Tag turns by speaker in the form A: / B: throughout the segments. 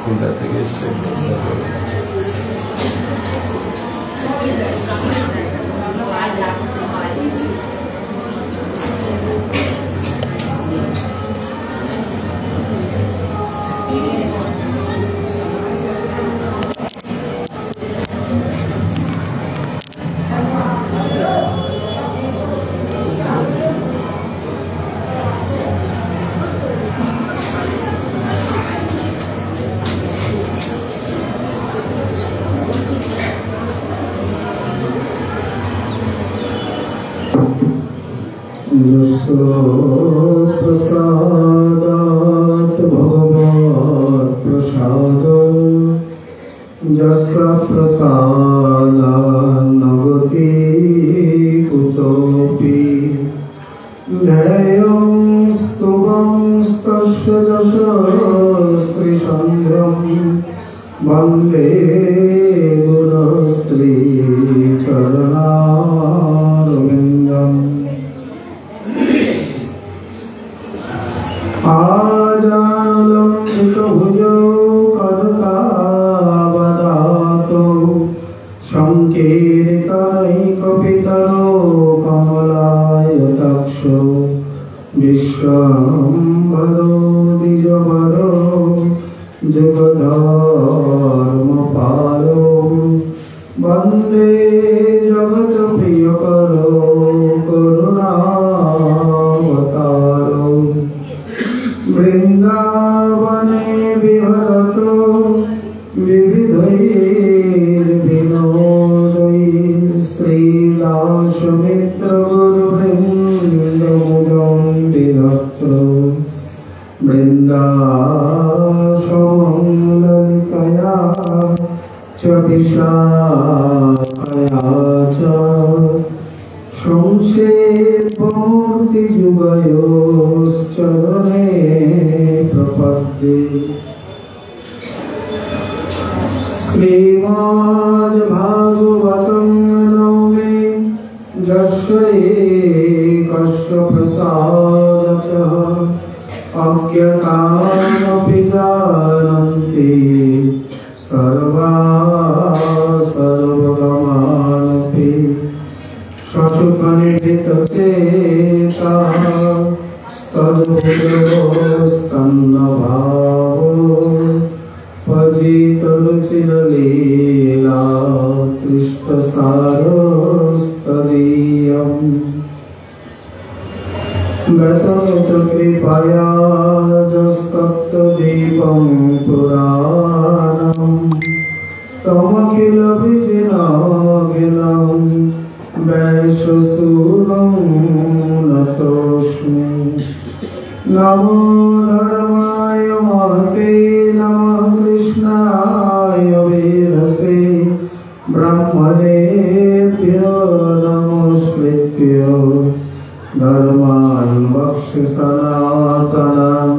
A: চিন্তা থেকে এসছে।
B: प्रसादात् भगवत् प्रसाद यस्य प्रसादान्नवति कुतोऽपि ध्येयं स्तुवंस्तस्य यशस्त्रिसन्ध्यं वन्दे गुरुश्रीचरणारविन्दम्। आजानुलम्बितभुजौ करतावदातो संकीर्तनैकपितरो कमलायताक्षो विश्वम्भरो द्विजवरो जुगधर्मपालो वन्दे जगत्प्रियकरो करुणावतारो। वृन्दावने विहरतो विविधैर्विनोदैः श्रीदासमित्रगुरुवृन्दमुदं विधत्तो वृन्दाश्रमं ललितया च विशाखया च संसेवमूर्तिजुगयोश्चरणे प्रपद्ये। श्रीमद्भागवतं नौमि यस्यैकस्य प्रसादतः अज्ञातामपि जानन्ति सर्वगमानपि सचुपनिषितचेताः स्तदुग्रस्तन्नभावो भजितरुचिरलीला कृष्णसारस्तदीयम्। गतमित कृपया यस्तत्तदीपं पुराणम् तमखिल विजिनागिनं वैश्वशूलं नतोऽस्मि। नमो धर्माय महते नमः कृष्णाय वेदसे ब्रह्मणेभ्यो नमस्कृत्य धर्माय वक्ष्य सनातनं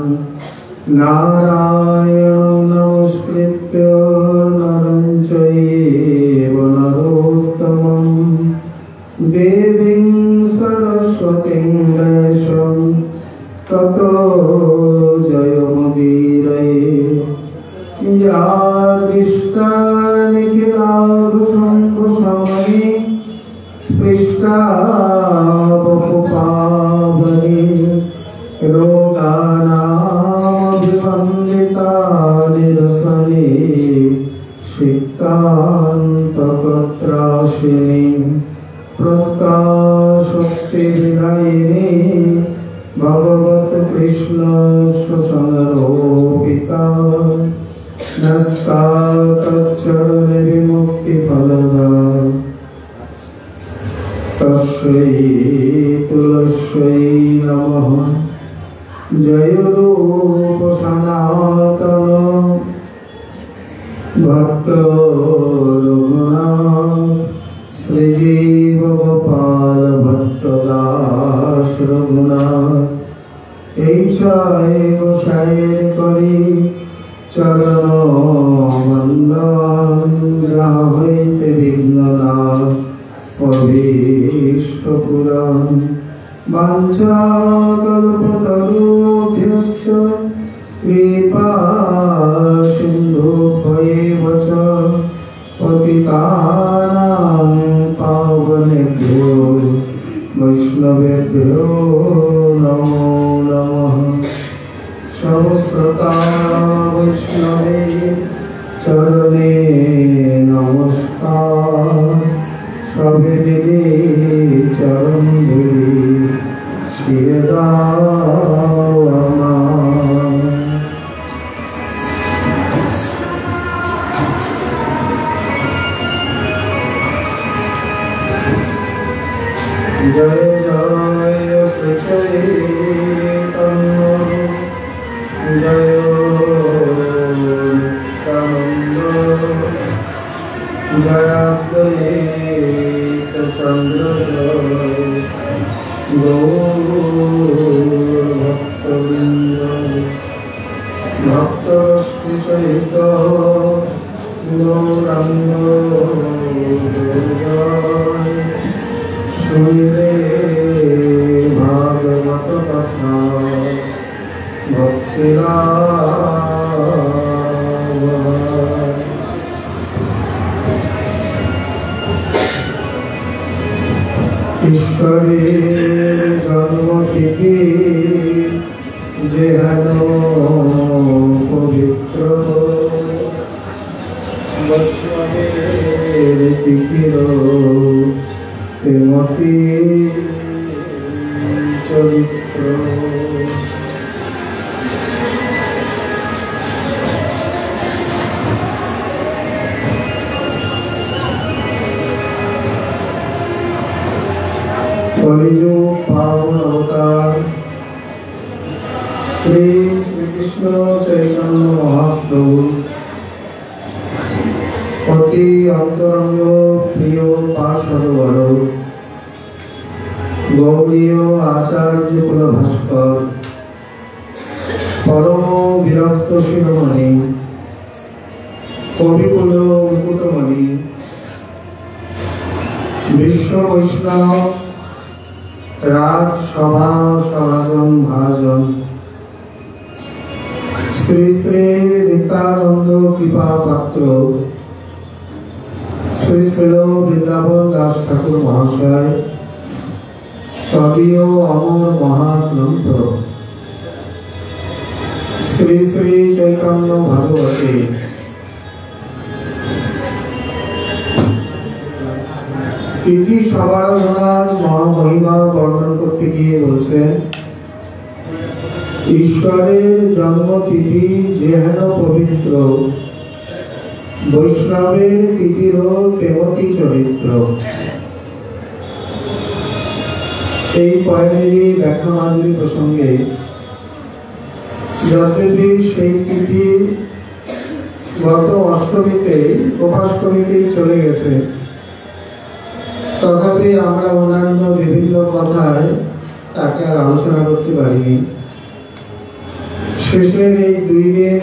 B: नारायणं नमस्कृत्य नरं चैव नरोत्तमं देवीं सरस्वतीं वैशं ततो जयमुदीरये। या दृष्टा निखिलादुषङ्कुशमणि स्पृष्टा बपुपावनि रोगाणामभिवन्दिता निरसने सिक्तान्तपत्राशिनि प्रकाशक्तिविधायिनि भगवत् कृष्ण स्वसंरोपिता नस्तातच्चरण विमुक्तिफलदा तस्यै तुलस्यै नमः। जय रूप सनातन भक्त रघुनाथ श्रीजीव गोपाल भट्टदास रघुनाथ। এই চায় গোসাইয়ের করি চরণ বন্দন যাহা হইতে বিঘ্ননাশ অভীষ্ট পুরাণ বাঞ্ছা কল্পতরুভ্যশ্চ কৃপা সিন্ধু सर्वश्रोता वैष्णवे चरणे नमस्कार सभे मिले चरण धूलि शिरे दाओ आमार। जय जय श्री चैतन्य जय नित्यानंद जय अद्वैत चंद्र गौर भक्तवृंद भक्तरश्मि सहित गौरांग सुनिरे भागवत कथा भक्तिलाभ। ईश्वरेर जन्मतिथि जेहन पवित्र वैष्णवेर तिथिर तेमती चरित्र। कलियुग पावन अवतार श्री कृष्ण चैतन्य महाप्रभु अति अंतरंग प्रिय पार्षदवर गौड़ीय आचार्य कुल भास्कर परम विरक्त शिरोमणि कविकुल मुकुटमणि विश्व वैष्णव राजसभा सभाजन भाजन श्री श्री नित्यानंद कृपा पात्र श्री श्री वृंदावन दास ठाकुर महाशय तदीय अमर महाग्रंथ श्री श्री चैतन्य भागवते तिथि समाराधनार महामहिमा वर्णन करते गিয়ে বলছেন ঈশ্বরের জন্মতিথি যেহেন পবিত্র বৈষ্ণবের তিথির তেমতি চরিত্র। এই পয়েমেরই ব্যাখ্যা মাধুরী প্রসঙ্গে যতদিন সেই তিথি গত অষ্টমীতে প্রভাষ্টমীতেই চলে গেছে তথাপি আমরা অন্যান্য বিভিন্ন কথায় তাকে আর আলোচনা করতে পারিনি। শেষের এই দুই দিন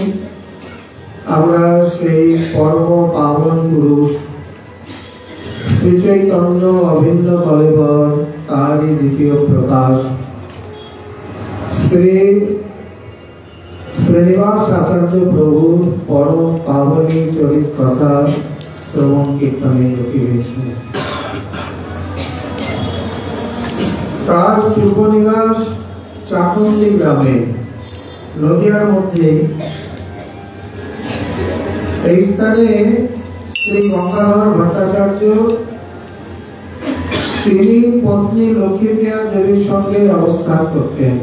B: আমরা সেই পরম পাবন পুরুষ শ্রী চৈতন্য অভিন্ন কলেবর তারই দ্বিতীয় প্রকাশ শ্রী শ্রীনিবাস আচার্য প্রভুর পরম পাবনী চরিত কথা শ্রবণ কীর্তনে গতি হয়েছে। তার পূর্ব নিবাস চাকুন্দি গ্রামে নদিয়ার মধ্যে। এই স্থানে শ্রী গঙ্গাধর ভট্টাচার্য তিনি পত্নী লক্ষ্মীপ্রিয়া দেবীর সঙ্গে অবস্থান করতেন।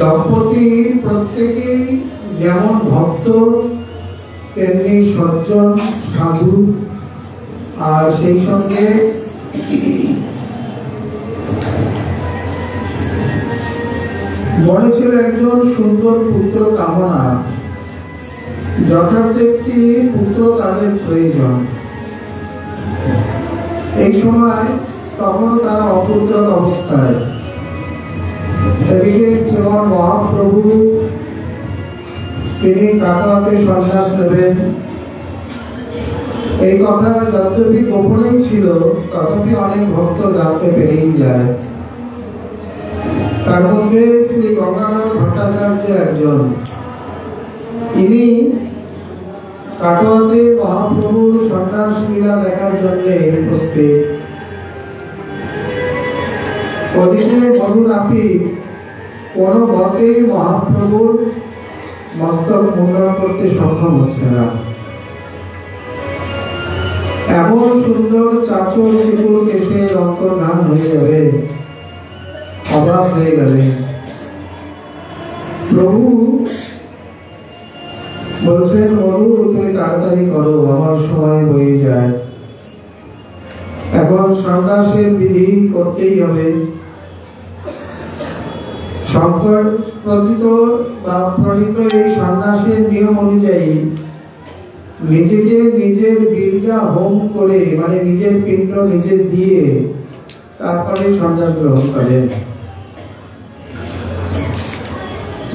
B: দম্পতি প্রত্যেকেই যেমন ভক্ত তেমনি সজ্জন সাধু আর সেই সঙ্গে মনে ছিল একজন সুন্দর পুত্র কামনা। যথার্থ একটি পুত্র তাদের প্রয়োজন। এই সময় তখন তারা অপুত্র অবস্থায়। এদিকে শ্রীমন মহাপ্রভু তিনি কাকাতে সন্ন্যাস নেবেন এই কথা যতটুকু গোপনেই ছিল তথাপি অনেক ভক্ত জানতে পেরেই যায়। তার মধ্যে শ্রী গঙ্গাধর ভট্টাচার্য একজন। ইনি কাটোয়াতে মহাপ্রভুর সন্ন্যাস লীলা দেখার জন্য উপস্থিত। ওদিকে মধুরাফি কোনো মতেই মহাপ্রভুর মস্তক মুন্ডন করতে সক্ষম হচ্ছে না। এমন সুন্দর চাচল চিকুর কেশের অন্তর্ধান হয়ে যাবে, অবাক হয়ে গেলে। প্রভু বলছেন, মরু তুমি তাড়াতাড়ি করো, আমার সময় হয়ে যায়। এখন সন্ন্যাসের বিধি করতেই হবে। শঙ্কর প্রণীত এই সন্ন্যাসের নিয়ম অনুযায়ী নিজেকে নিজের গির্জা হোম করে, মানে নিজের পিণ্ড নিজে দিয়ে তারপরে সন্ন্যাস গ্রহণ করেন।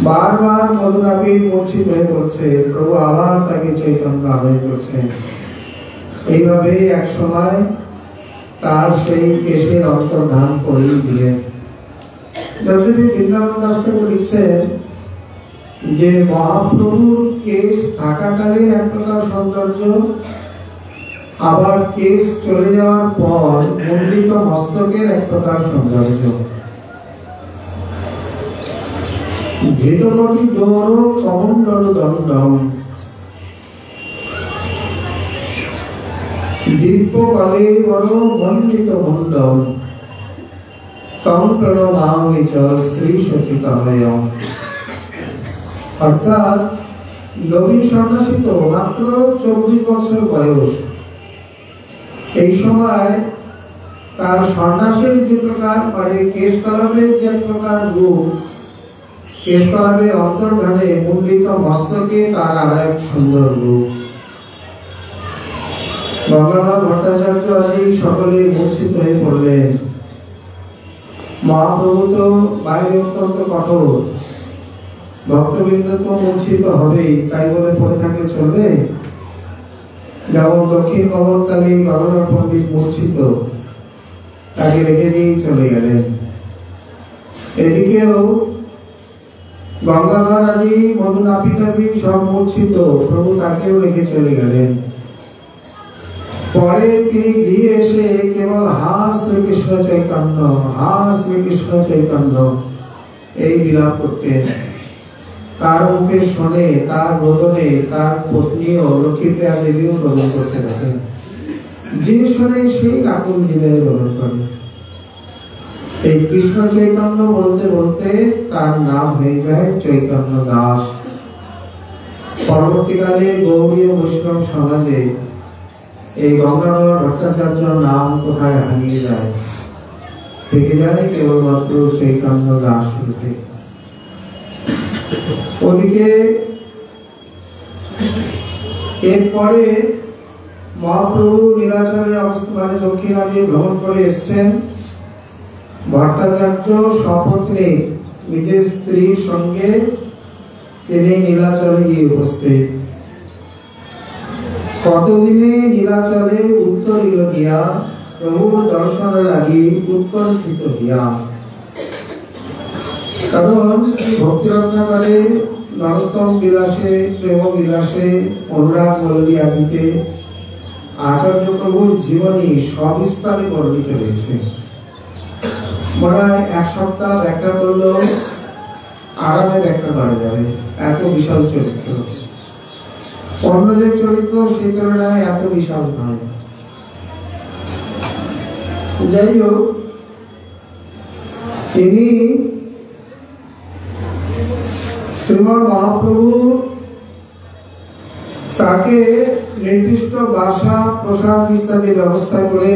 B: বারবার মধুনাবী মূর্ছিত হয়ে পড়ছে, প্রভু আবার তাকে চৈতন্য আদায় করছেন। এইভাবে এক সময় তার সেই কেশের অন্তর্ধান করেই দিলেন। যথারীতি বৃন্দাবন দাস ঠাকুর লিখছেন যে মহাপ্রভুর কেশ থাকাকালীন এক প্রকার সৌন্দর্য, আবার কেশ চলে যাওয়ার পর মণ্ডিত মস্তকের এক প্রকার সৌন্দর্য। ধৃতপতি দৌড় কমণ্ডল দণ্ডম দিব্য কালে বড় মণ্ডিত মণ্ডল তম প্রণমামি চ শ্রী সচিতালয়ম। অর্থাৎ নবীন সন্ন্যাসী তো মাত্র 24 বছর বয়স। এই সময় তার সন্ন্যাসের যে প্রকার, মানে কেশ কলাপের যে প্রকার রূপ, কেশ কলাপের অন্তর্ধানে মণ্ডিত মস্তকে তার আর এক সুন্দর রূপ। গঙ্গাধর ভট্টাচার্য আদি সকলে মূর্ছিত হয়ে পড়লেন। মহাপ্রভু তো বাইরে অত্যন্ত কঠোর, ভক্তবৃন্দ তো মূর্ছিত হবেই, তাই বলে পড়ে থাকলে চলবে? যেমন দক্ষিণ কবরতলে গঙ্গাধর পণ্ডিত মূর্ছিত, তাকে রেখে দিয়েই চলে গেলেন। এদিকেও গঙ্গাধর আদি মধুনাপিতাদি সব মূর্ছিত, প্রভু তাকেও রেখে চলে গেলেন। পরে তিনি গৃহে এসে কেবল হা শ্রীকৃষ্ণ চৈতন্য, হা শ্রীকৃষ্ণ চৈতন্য এই বিলাপ করতেন। তার মুখে শোনে, তার রোদনে তার পত্নীও লক্ষ্মীপ্রিয়া দেবীও রোদন করতে থাকেন। যে শোনে সেই আকুল হৃদয়ে রোদন করে। এই কৃষ্ণ চৈতন্য বলতে বলতে তার নাম হয়ে যায় চৈতন্য দাস। পরবর্তীকালে গৌড়ীয় বৈষ্ণব সমাজে এই গঙ্গাধর ভট্টাচার্য নাম কোথায় হারিয়ে যায়, থেকে যায় কেবলমাত্র চৈতন্য দাস রূপে। ওদিকে এরপরে মহাপ্রভু নীলাচলে মানে দক্ষিণাদি ভ্রমণ করে এসছেন। ভট্টাচার্য সপত্নী নিজের স্ত্রীর সঙ্গে তিনি নীলাচলে গিয়ে উপস্থিত। কতদিনে নীলাচলে উত্তরিল গিয়া প্রভুর দর্শন লাগি উৎকণ্ঠিত হইয়া। কারণ শ্রী ভক্তিরত্নাকরে নরোত্তম বিলাসে, প্রেম বিলাসে, অনুরাগ বল্লী আদিতে আচার্য প্রভুর জীবনী সবিস্তারে বর্ণিত হয়েছে। মনে হয় এক সপ্তাহ ব্যাখ্যা করলেও আরামে ব্যাখ্যা করা যাবে, এত বিশাল চরিত্র। অন্যদের চরিত্র সেই তুলনায় এত বিশাল নয়। যাই হোক, তিনি শ্রীমৎ মহাপ্রভু তাকে নির্দিষ্ট বাসা, প্রসাদ ইত্যাদি ব্যবস্থা করে,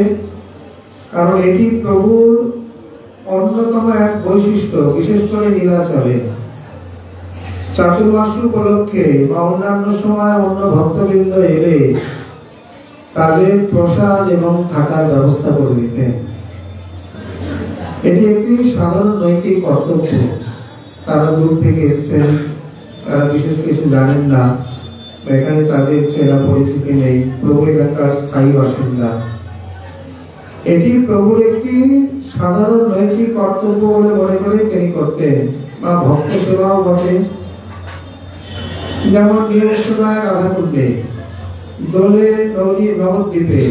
B: কারণ এটি প্রভুর অন্যতম এক বৈশিষ্ট্য, বিশেষ করে নীলাচলে চাতুর্মাস উপলক্ষে বা অন্যান্য সময় অন্য ভক্তবৃন্দ এলে তাদের প্রসাদ এবং থাকার ব্যবস্থা করে দিতেন। এটি একটি সাধারণ নৈতিক কর্তব্য। তারা দূর থেকে এসছেন, তারা বিশেষ কিছু জানেন না, এখানে তাদের চেনা পরিচিতি নেই, প্রভু এলাকার স্থায়ী বাসিন্দা। এটি প্রভুর একটি সাধারণ নৈতিক কর্তব্য বলে মনে করে তিনি করতেন, বা ভক্ত সেবাও বটে। যেমন নিয়মের সময় রাধাকুণ্ডে, দোলে, নবদ্বীপে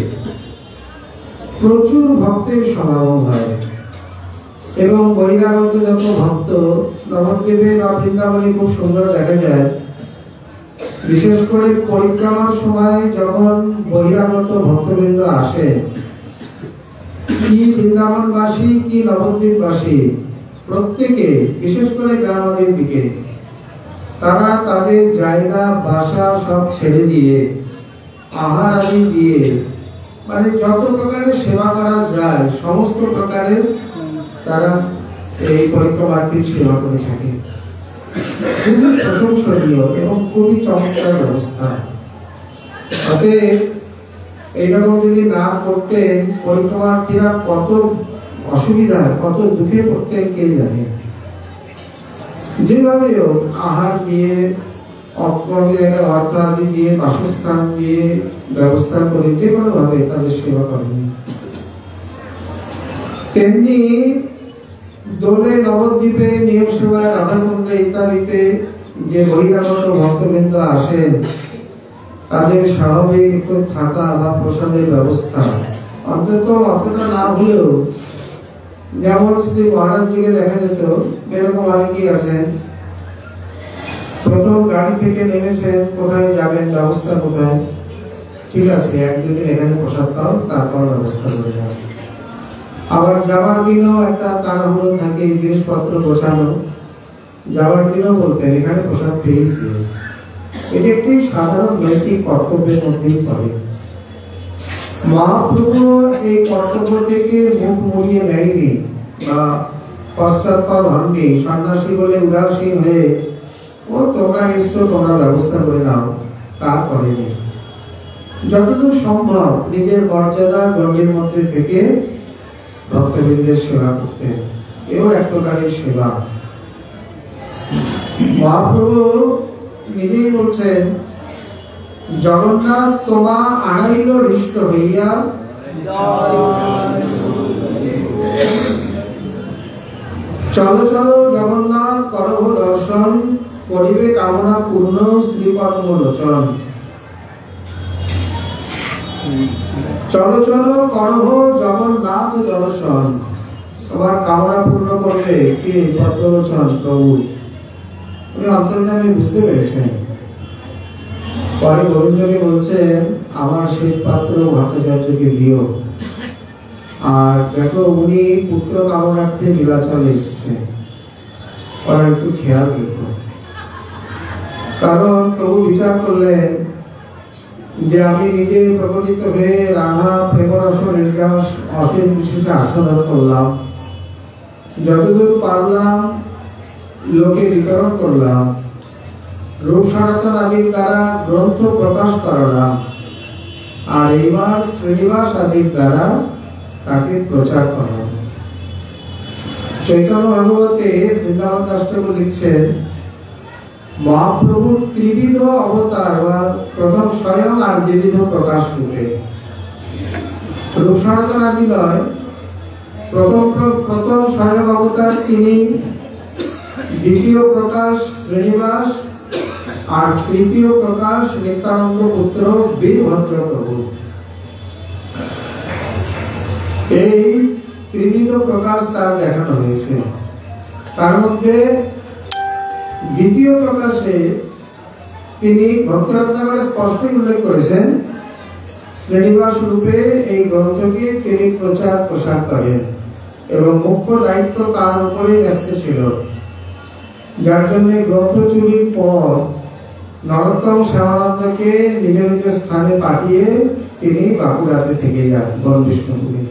B: প্রচুর ভক্তের সমাগম হয়। এবং বহিরাগত যত ভক্ত নবদ্বীপে বা বৃন্দাবনে খুব সুন্দর দেখা যায়। বিশেষ করে পরিক্রমার সময় যখন বহিরাগত ভক্তবৃন্দ আসে, কি বৃন্দাবনবাসী কি নবদ্বীপবাসী প্রত্যেকে, বিশেষ করে গ্রামাদের দিকে, তারা তাদের জায়গা বাসা সব ছেড়ে দিয়ে আহার আদি দিয়ে মানে যত প্রকারের সেবা করা যায় সমস্ত প্রকারের তারা এই পরিক্রমার্থীর সেবা করে থাকে। খুবই প্রশংসনীয় এবং খুবই চমৎকার ব্যবস্থা। অতএব এইরকম যদি না করতেন পরিক্রমার্থীরা কত অসুবিধা কত দুঃখে পড়তেন কে জানে। যেভাবে হোক আহার দিয়ে অর্থ আদি দিয়ে বাসস্থান দিয়ে ব্যবস্থা করে যে কোনো ভাবে তাদের সেবা করেন। তেমনি দোলে নবদ্বীপে নিয়ম সেবায় রাধাকুণ্ডে ইত্যাদিতে যে বহিরাগত ভক্তবৃন্দ আসেন তাদের স্বাভাবিক একটু থাকা বা প্রসাদের ব্যবস্থা অন্তত অতটা না হলেও, যেমন শ্রী মহারাজ জিকে দেখা যেত এরকম অনেকেই আছেন প্রথম গাড়ি থেকে নেমেছেন, কোথায় যাবেন ব্যবস্থা কোথায়, ঠিক আছে একদিন এখানে প্রসাদ পাও তারপর ব্যবস্থা করে যাবে। আবার যাওয়ার দিনও একটা তাড়াহুড়ো থাকে জিনিসপত্র গোছানো, যাওয়ার দিনও বলতেন এখানে প্রসাদ পেয়েছি। এটি একটি সাধারণ নৈতিক কর্তব্যের মধ্যেই পড়ে। মহাপ্রভু এই কর্তব্য থেকে মুখ মুড়িয়ে নেয়নি বা পশ্চাৎপদ হননি, সন্ন্যাসী বলে উদাসীন হয়ে ও তোমরা এসছো তোমরা ব্যবস্থা করে নাও তা করেনি। যতদূর সম্ভব নিজের মর্যাদা গণ্যের মধ্যে থেকে ভক্তবৃন্দের সেবা করতে, এও এক প্রকারের সেবা। মহাপ্রভু নিজেই বলছেন জগন্নাথ তোমা আনাইল হৃষ্ট হইয়া চলো চলো জগন্নাথ করহ দর্শন করিবে কামনা পূর্ণ শ্রীপদ্ম লোচন। চলো চলো করহ জগন্নাথ দর্শন, তোমার কামনা পূর্ণ করবে কি পদ্মলোচন প্রভু। উনি অন্তর্যামী বুঝতে পেরেছেন। পরে গোবিন্দকে বলছেন আমার শেষ পাত্র ভট্টাচার্যকে দিও। আর দেখো উনি পুত্র কামনার্থে নীলাচলে এসছে, ওরা একটু খেয়াল রেখো। কারণ প্রভু বিচার করলেন যে আমি নিজে প্রকটিত হয়ে রাধা প্রেমরস নির্যাস অসীম বিশেষে আস্বাদন করলাম, যতদূর পারলাম লোকে বিতরণ করলাম, রূপ সনাতন আদির দ্বারা গ্রন্থ প্রকাশ করালাম, আর এইবার শ্রীনিবাস আদির দ্বারা তাকে প্রচার করালাম। চৈতন্য ভাগবতে বৃন্দাবন দাসদেব লিখছেন মহাপ্রভুর ত্রিবিধ অবতার বা প্রথম স্বয়ং আর দ্বিবিধ প্রকাশ রূপে। রূপ সনাতন আদি নয়, প্রথম স্বয়ং অবতার তিনি, দ্বিতীয় প্রকাশ শ্রীনিবাস, আর তৃতীয় প্রকাশ নিত্যানন্দ পুত্র বীরভদ্র প্রভু। এই ত্রিবিধ প্রকাশ তার দেখানো হয়েছে। তার মধ্যে দ্বিতীয় প্রকাশে তিনি ভক্তরত্নাকরে স্পষ্টই উল্লেখ করেছেন শ্রীনিবাস রূপে এই গ্রন্থকে তিনি প্রচার প্রসার করেন এবং মুখ্য দায়িত্ব তার উপরে ন্যস্ত ছিল, যার জন্য গ্রন্থ চুরির পর নরোত্তম শ্যামানন্দকে নিজ নিজ স্থানে পাঠিয়ে তিনি বাঁকুড়াতে থেকে যান বনবিষ্ণুপুরে।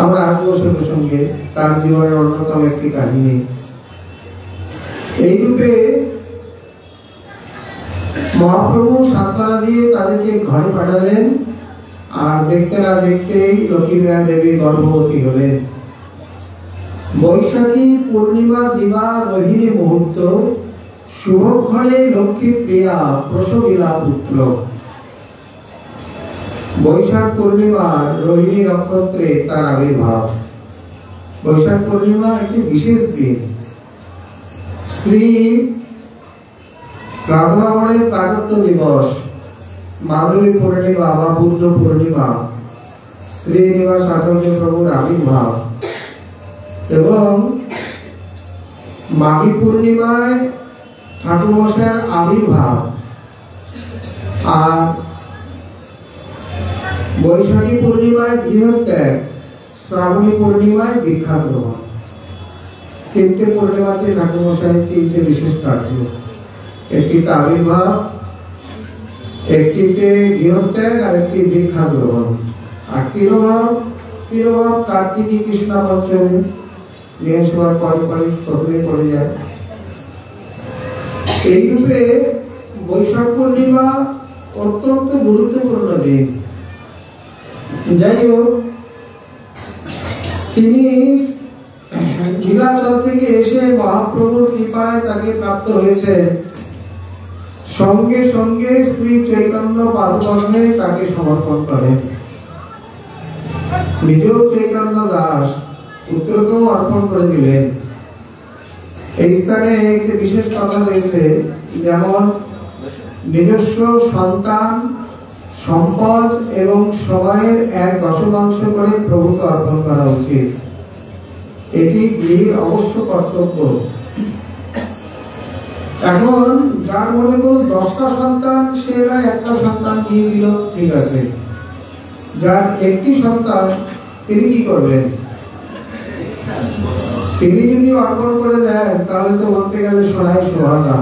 B: আমরা আসবো সে প্রসঙ্গে, তার জীবনের অন্যতম একটি কাহিনী। এই রূপে মহাপ্রভু সান্ত্বনা দিয়ে তাদেরকে ঘরে পাঠালেন, আর দেখতে না দেখতেই লক্ষ্মীপ্রিয়া দেবী গর্ভবতী হলেন। বৈশাখী পূর্ণিমা দিবা রোহিণী মুহূর্ত, শুভক্ষণে লক্ষ্মীপ্রিয়া প্রসবিলা পুত্র। বৈশাখ পূর্ণিমার রোহিণী নক্ষত্রে তার আবির্ভাব। বৈশাখ পূর্ণিমা একটি বিশেষ দিন। শ্রী রাধারমণের প্রাকট্য দিবস, মাধবী পূর্ণিমা বা বুদ্ধ পূর্ণিমা, শ্রীনিবাস আচার্য প্রভুর আবির্ভাব, এবং মাঘী পূর্ণিমায় ঠাকুর মশাইয়ের আবির্ভাব, আর বৈশাখী পূর্ণিমায় গৃহত্যাগ, শ্রাবণী পূর্ণিমায় দীক্ষা গ্রহণ। তিনটে পূর্ণিমাতে ঠাকুর মশাইয়ের তিনটে বিশেষ কার্য, একটিতে আবির্ভাব, একটিতে গৃহত্যাগ, আর একটি দীক্ষা গ্রহণ। আর তিরোভাব কার্তিকী কৃষ্ণ পঞ্চমী বৃহস্পতিবার পরে পরে প্রথমে পড়ে যায়। এই রূপে বৈশাখ পূর্ণিমা অত্যন্ত গুরুত্বপূর্ণ দিন। যাই হোক, তিনি নীলাচল থেকে এসে মহাপ্রভুর কৃপায় তাকে প্রাপ্ত হয়েছে। সঙ্গে সঙ্গে শ্রী চৈতন্য পাদপদ্মে তাকে সমর্পণ করেন। নিজেও চৈতন্য দাস, পুত্রকেও অর্পণ করে দিলেন। এই স্থানে একটি বিশেষ কথা রয়েছে, যেমন নিজস্ব সন্তান, সম্পদ এবং সময়ের 1/10 করে প্রভুকে অর্পণ করা উচিত। এটি গৃহীর অবশ্য কর্তব্য। এখন যার মনে করুন 10টা সন্তান, সে নয় একটা সন্তান নিয়ে দিল, ঠিক আছে। যার একটি সন্তান, তিনি কি করবেন? তিনি যদি অর্পণ করে দেন, তাহলে তো বলতে গেলে সোনায় সোহাগা।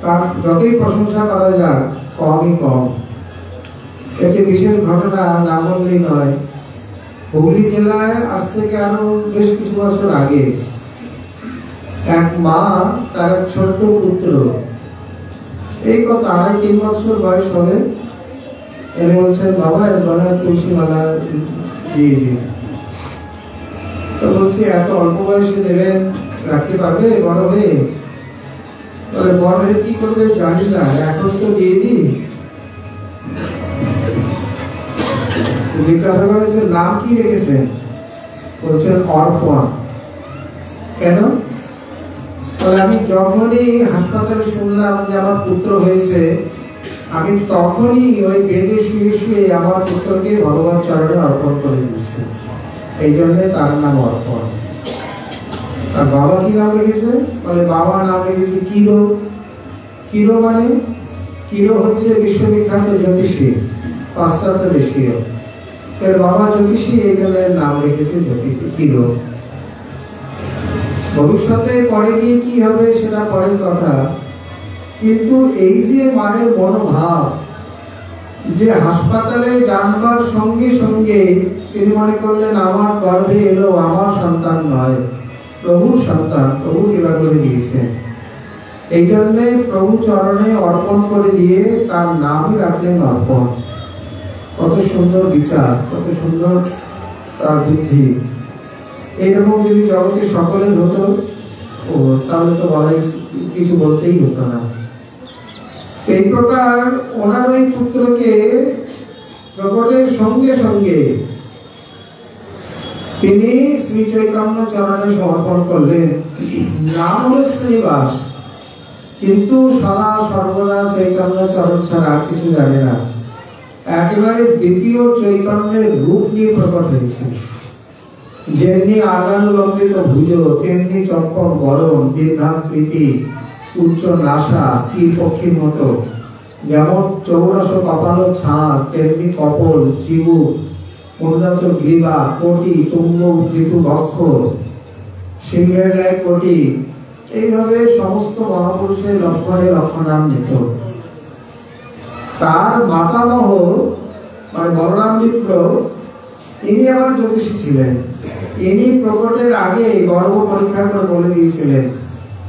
B: তার যতই প্রশংসা করা যাক, কমই কম। একটি বিশেষ ঘটনা না বললেই নয়। হুগলি জেলায় আজ থেকে আরো বেশ কিছু বছর আগে এক মা তার ছোট্ট পুত্র, এই কত 2.5-3 বছর বয়স হবে, এনে বলছেন, বাবা এর গলায় তুলসী মালা দিয়ে দিন। তো বলছি, এত অল্প বয়সে দেবেন, রাখতে পারবে বড় হয়ে? বলে, বড় হয়ে কি করবে জানি না, এখন তো দিয়ে দিই। জিজ্ঞাসা করেছে, নাম কি রেখেছেন? বলছেন, অর্পণ। কেন? বলে, আমি যখনই হাসপাতালে শুনলাম যে আমার পুত্র হয়েছে, আমি তখনই ওই বেডে শুয়ে শুয়ে আমার পুত্রকে ভগবান চরণে অর্পণ করে দিয়েছি, এই জন্য তার নাম অর্পণ। আর বাবা কি নাম রেখেছে? বলে, বাবা নাম রেখেছে কিরো। কিরো মানে, কিরো হচ্ছে বিশ্ববিখ্যাত জ্যোতিষী, পাশ্চাত্য দেশীয়। বাবা জ্যোতিষী, এই জন্য নাম রেখেছে কিরো। ভবিষ্যতে পরে গিয়ে কি হবে সেটা পরের কথা, কিন্তু এই যে মায়ের মনোভাব, যে হাসপাতালে জানবার সঙ্গে সঙ্গে তিনি মনে করলেন আমার গর্ভে এলো আমার সন্তান নয়, প্রভুর সন্তান, প্রভু কৃপা করে দিয়েছেন। এই জন্য প্রভু চরণে অর্পণ করে দিয়ে তার নামই রাখলেন অর্পণ। কত সুন্দর বিচার, কত সুন্দর তার বুদ্ধি। এইরকম যদি জগতে সকলের হতো, তাহলে তো বলাই কিছু বলতেই হতো না। এই প্রকার ওনার ওই পুত্রকে প্রকটের সঙ্গে সঙ্গে তিনি শ্রী চৈতন্য চরণে সমর্পণ করলেন। নাম হল শ্রীনিবাস, কিন্তু সদা সর্বদা চৈতন্য চরণ ছাড়া আর কিছু জানে না। একেবারে দ্বিতীয় চৈতন্যের রূপ নিয়ে প্রকট হয়েছে। যেমনি আগানুলম্বিত ভুজ, তেমনি চম্পক বরণ, দীর্ঘাকৃতি, উচ্চ নাসা, তীর পক্ষীর মতো। যেমন চৌরস কপাল ছাদ, তেমনি কপল, চিবু, উন্নত গ্রীবা, কোটি, তুঙ্গ, ঋতু বক্ষ, সিংহের ন্যায় কোটি। এইভাবে সমস্ত মহাপুরুষের লক্ষণে লক্ষণান্বিত। তার মাতামহ মানে বলরাম মিত্র, ইনি আবার জ্যোতিষী ছিলেন। ইনি প্রকটের আগে গর্ভ পরীক্ষা করে বলে দিয়েছিলেন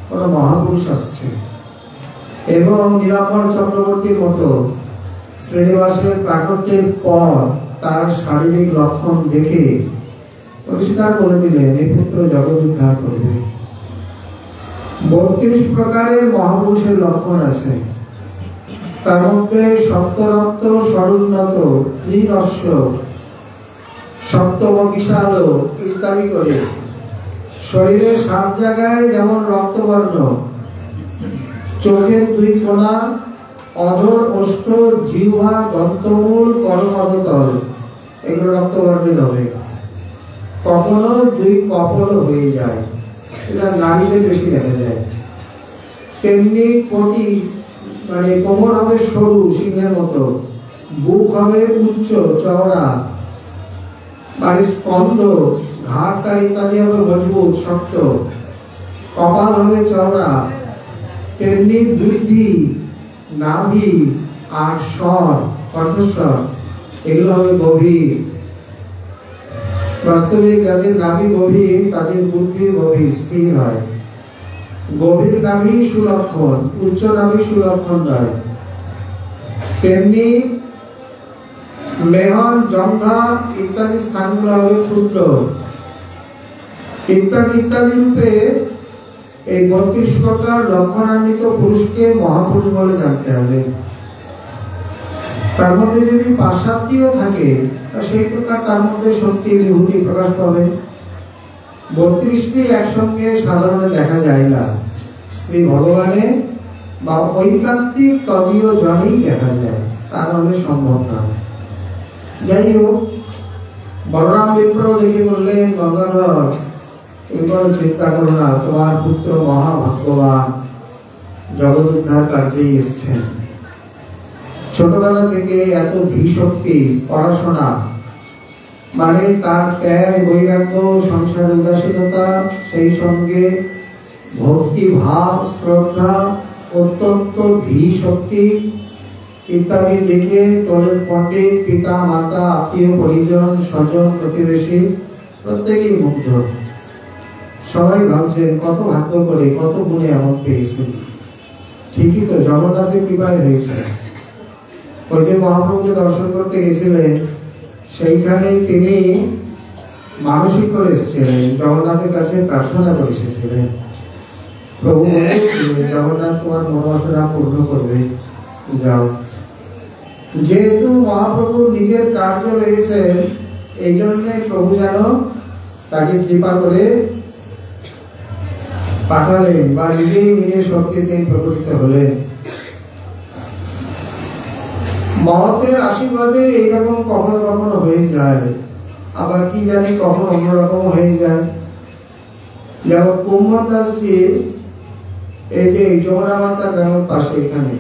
B: কোন মহাপুরুষ আসছে, এবং নীলাম্বর চক্রবর্তীর মতো শ্রীনিবাসের প্রাকট্যের পর তার শারীরিক লক্ষণ দেখে পরিষ্কার করে দিলেন এই পুত্র জগৎ উদ্ধার করবে। 32 প্রকারের মহাপুরুষের লক্ষণ আছে। তার মধ্যে সপ্তরক্ত, সরুন্নত, ত্রিরস্য, সপ্তম বিশাল ইত্যাদি করে শরীরের 7 জায়গায় যেমন রক্তবর্ণ, চোখের 2 কোণা, অধর, ওষ্ঠ, জিহ্বা, দন্তমূল, করমর্দতল, এগুলো রক্তবর্ণের হবে। কখনো দুই কপল হয়ে যায়, এটা নারীদের বেশি দেখা যায়। তেমনি কোটি মানে কোমর হবে সরু সিংহের মতো, বুক হবে উচ্চ চওড়া, মানে স্কন্ধ ঘাট ইত্যাদি হবে মজবুত শক্ত, কপাল হবে চওড়া, তেমনি বৃদ্ধি নাভি আর স্বর কণ্ঠস্বর এগুলো হবে গভীর। বাস্তবিক যাদের নাভি গভীর তাদের বুদ্ধি গভীর স্থির হয়। গভীর নাভি সুলক্ষণ, উচ্চ নাভি সুলক্ষণ নয়। তেমনি মেহন জঙ্ঘা ইত্যাদি স্থানগুলো হবে ক্ষুদ্র ইত্যাদি ইত্যাদি রূপে এই ৩২ প্রকার লক্ষণান্বিত পুরুষকে মহাপুরুষ বলে জানতে হবে। তার মধ্যে যদি ৫-৭টিও থাকে সেই প্রকার তার মধ্যে শক্তি বিভূতি প্রকাশ পাবে। ৩২টি একসঙ্গে সাধারণত দেখা যায় না, শ্রী ভগবানে বা ঐকান্তিক তদীয় জনেই দেখা যায়, তার মধ্যে সম্ভব না। যাই হোক, বলরাম বিপ্র দেখে বললেন, গঙ্গাধর এরপর চিন্তা করো না, তোমার পুত্র মহাভাগ্যবান, জগৎ উদ্ধার কার্যেই এসছেন। ছোটবেলা থেকে এত ধীশক্তি, পড়াশোনা, মানে তার ত্যাগ বৈরাগ্য সংসার উদাসীনতা, সেই সঙ্গে ভক্তি ভাব শ্রদ্ধা অত্যন্ত ধীশক্তি ইত্যাদি দেখে তোলের পণ্ডিত পিতা মাতা আত্মীয় পরিজন স্বজন প্রতিবেশী প্রত্যেকেই মুগ্ধ। সবাই ভাবছেন কত ভাগ্য করে কত গুণে এমন পেয়েছি। ঠিকই তো, জগন্নাথের কৃপায় হয়েছে। ওই যে মহাপ্রভুকে দর্শন করতে গেছিলেন, সেইখানে তিনি মানসিক করে এসেছিলেন, জগন্নাথের কাছে প্রার্থনা করে এসেছিলেন। প্রভু জগন্নাথ তোমার মনোবাসনা পূর্ণ করবে, যাও। যেহেতু মহাপ্রভু নিজের কার্য রয়েছে, এই জন্য প্রভু যেন তাকে কৃপা করে পাঠালেন বা নিজেই নিজের শক্তিতে প্রকটিত হলেন। মহতের আশীর্বাদে এইরকম কখনো কখনো হয়ে যায়, আবার কি জানি কখনো অন্যরকম হয়ে যায়। যেমন কুম্ভন দাসজি এই যে যমুনা মাতা গ্রামের পাশে, এখানে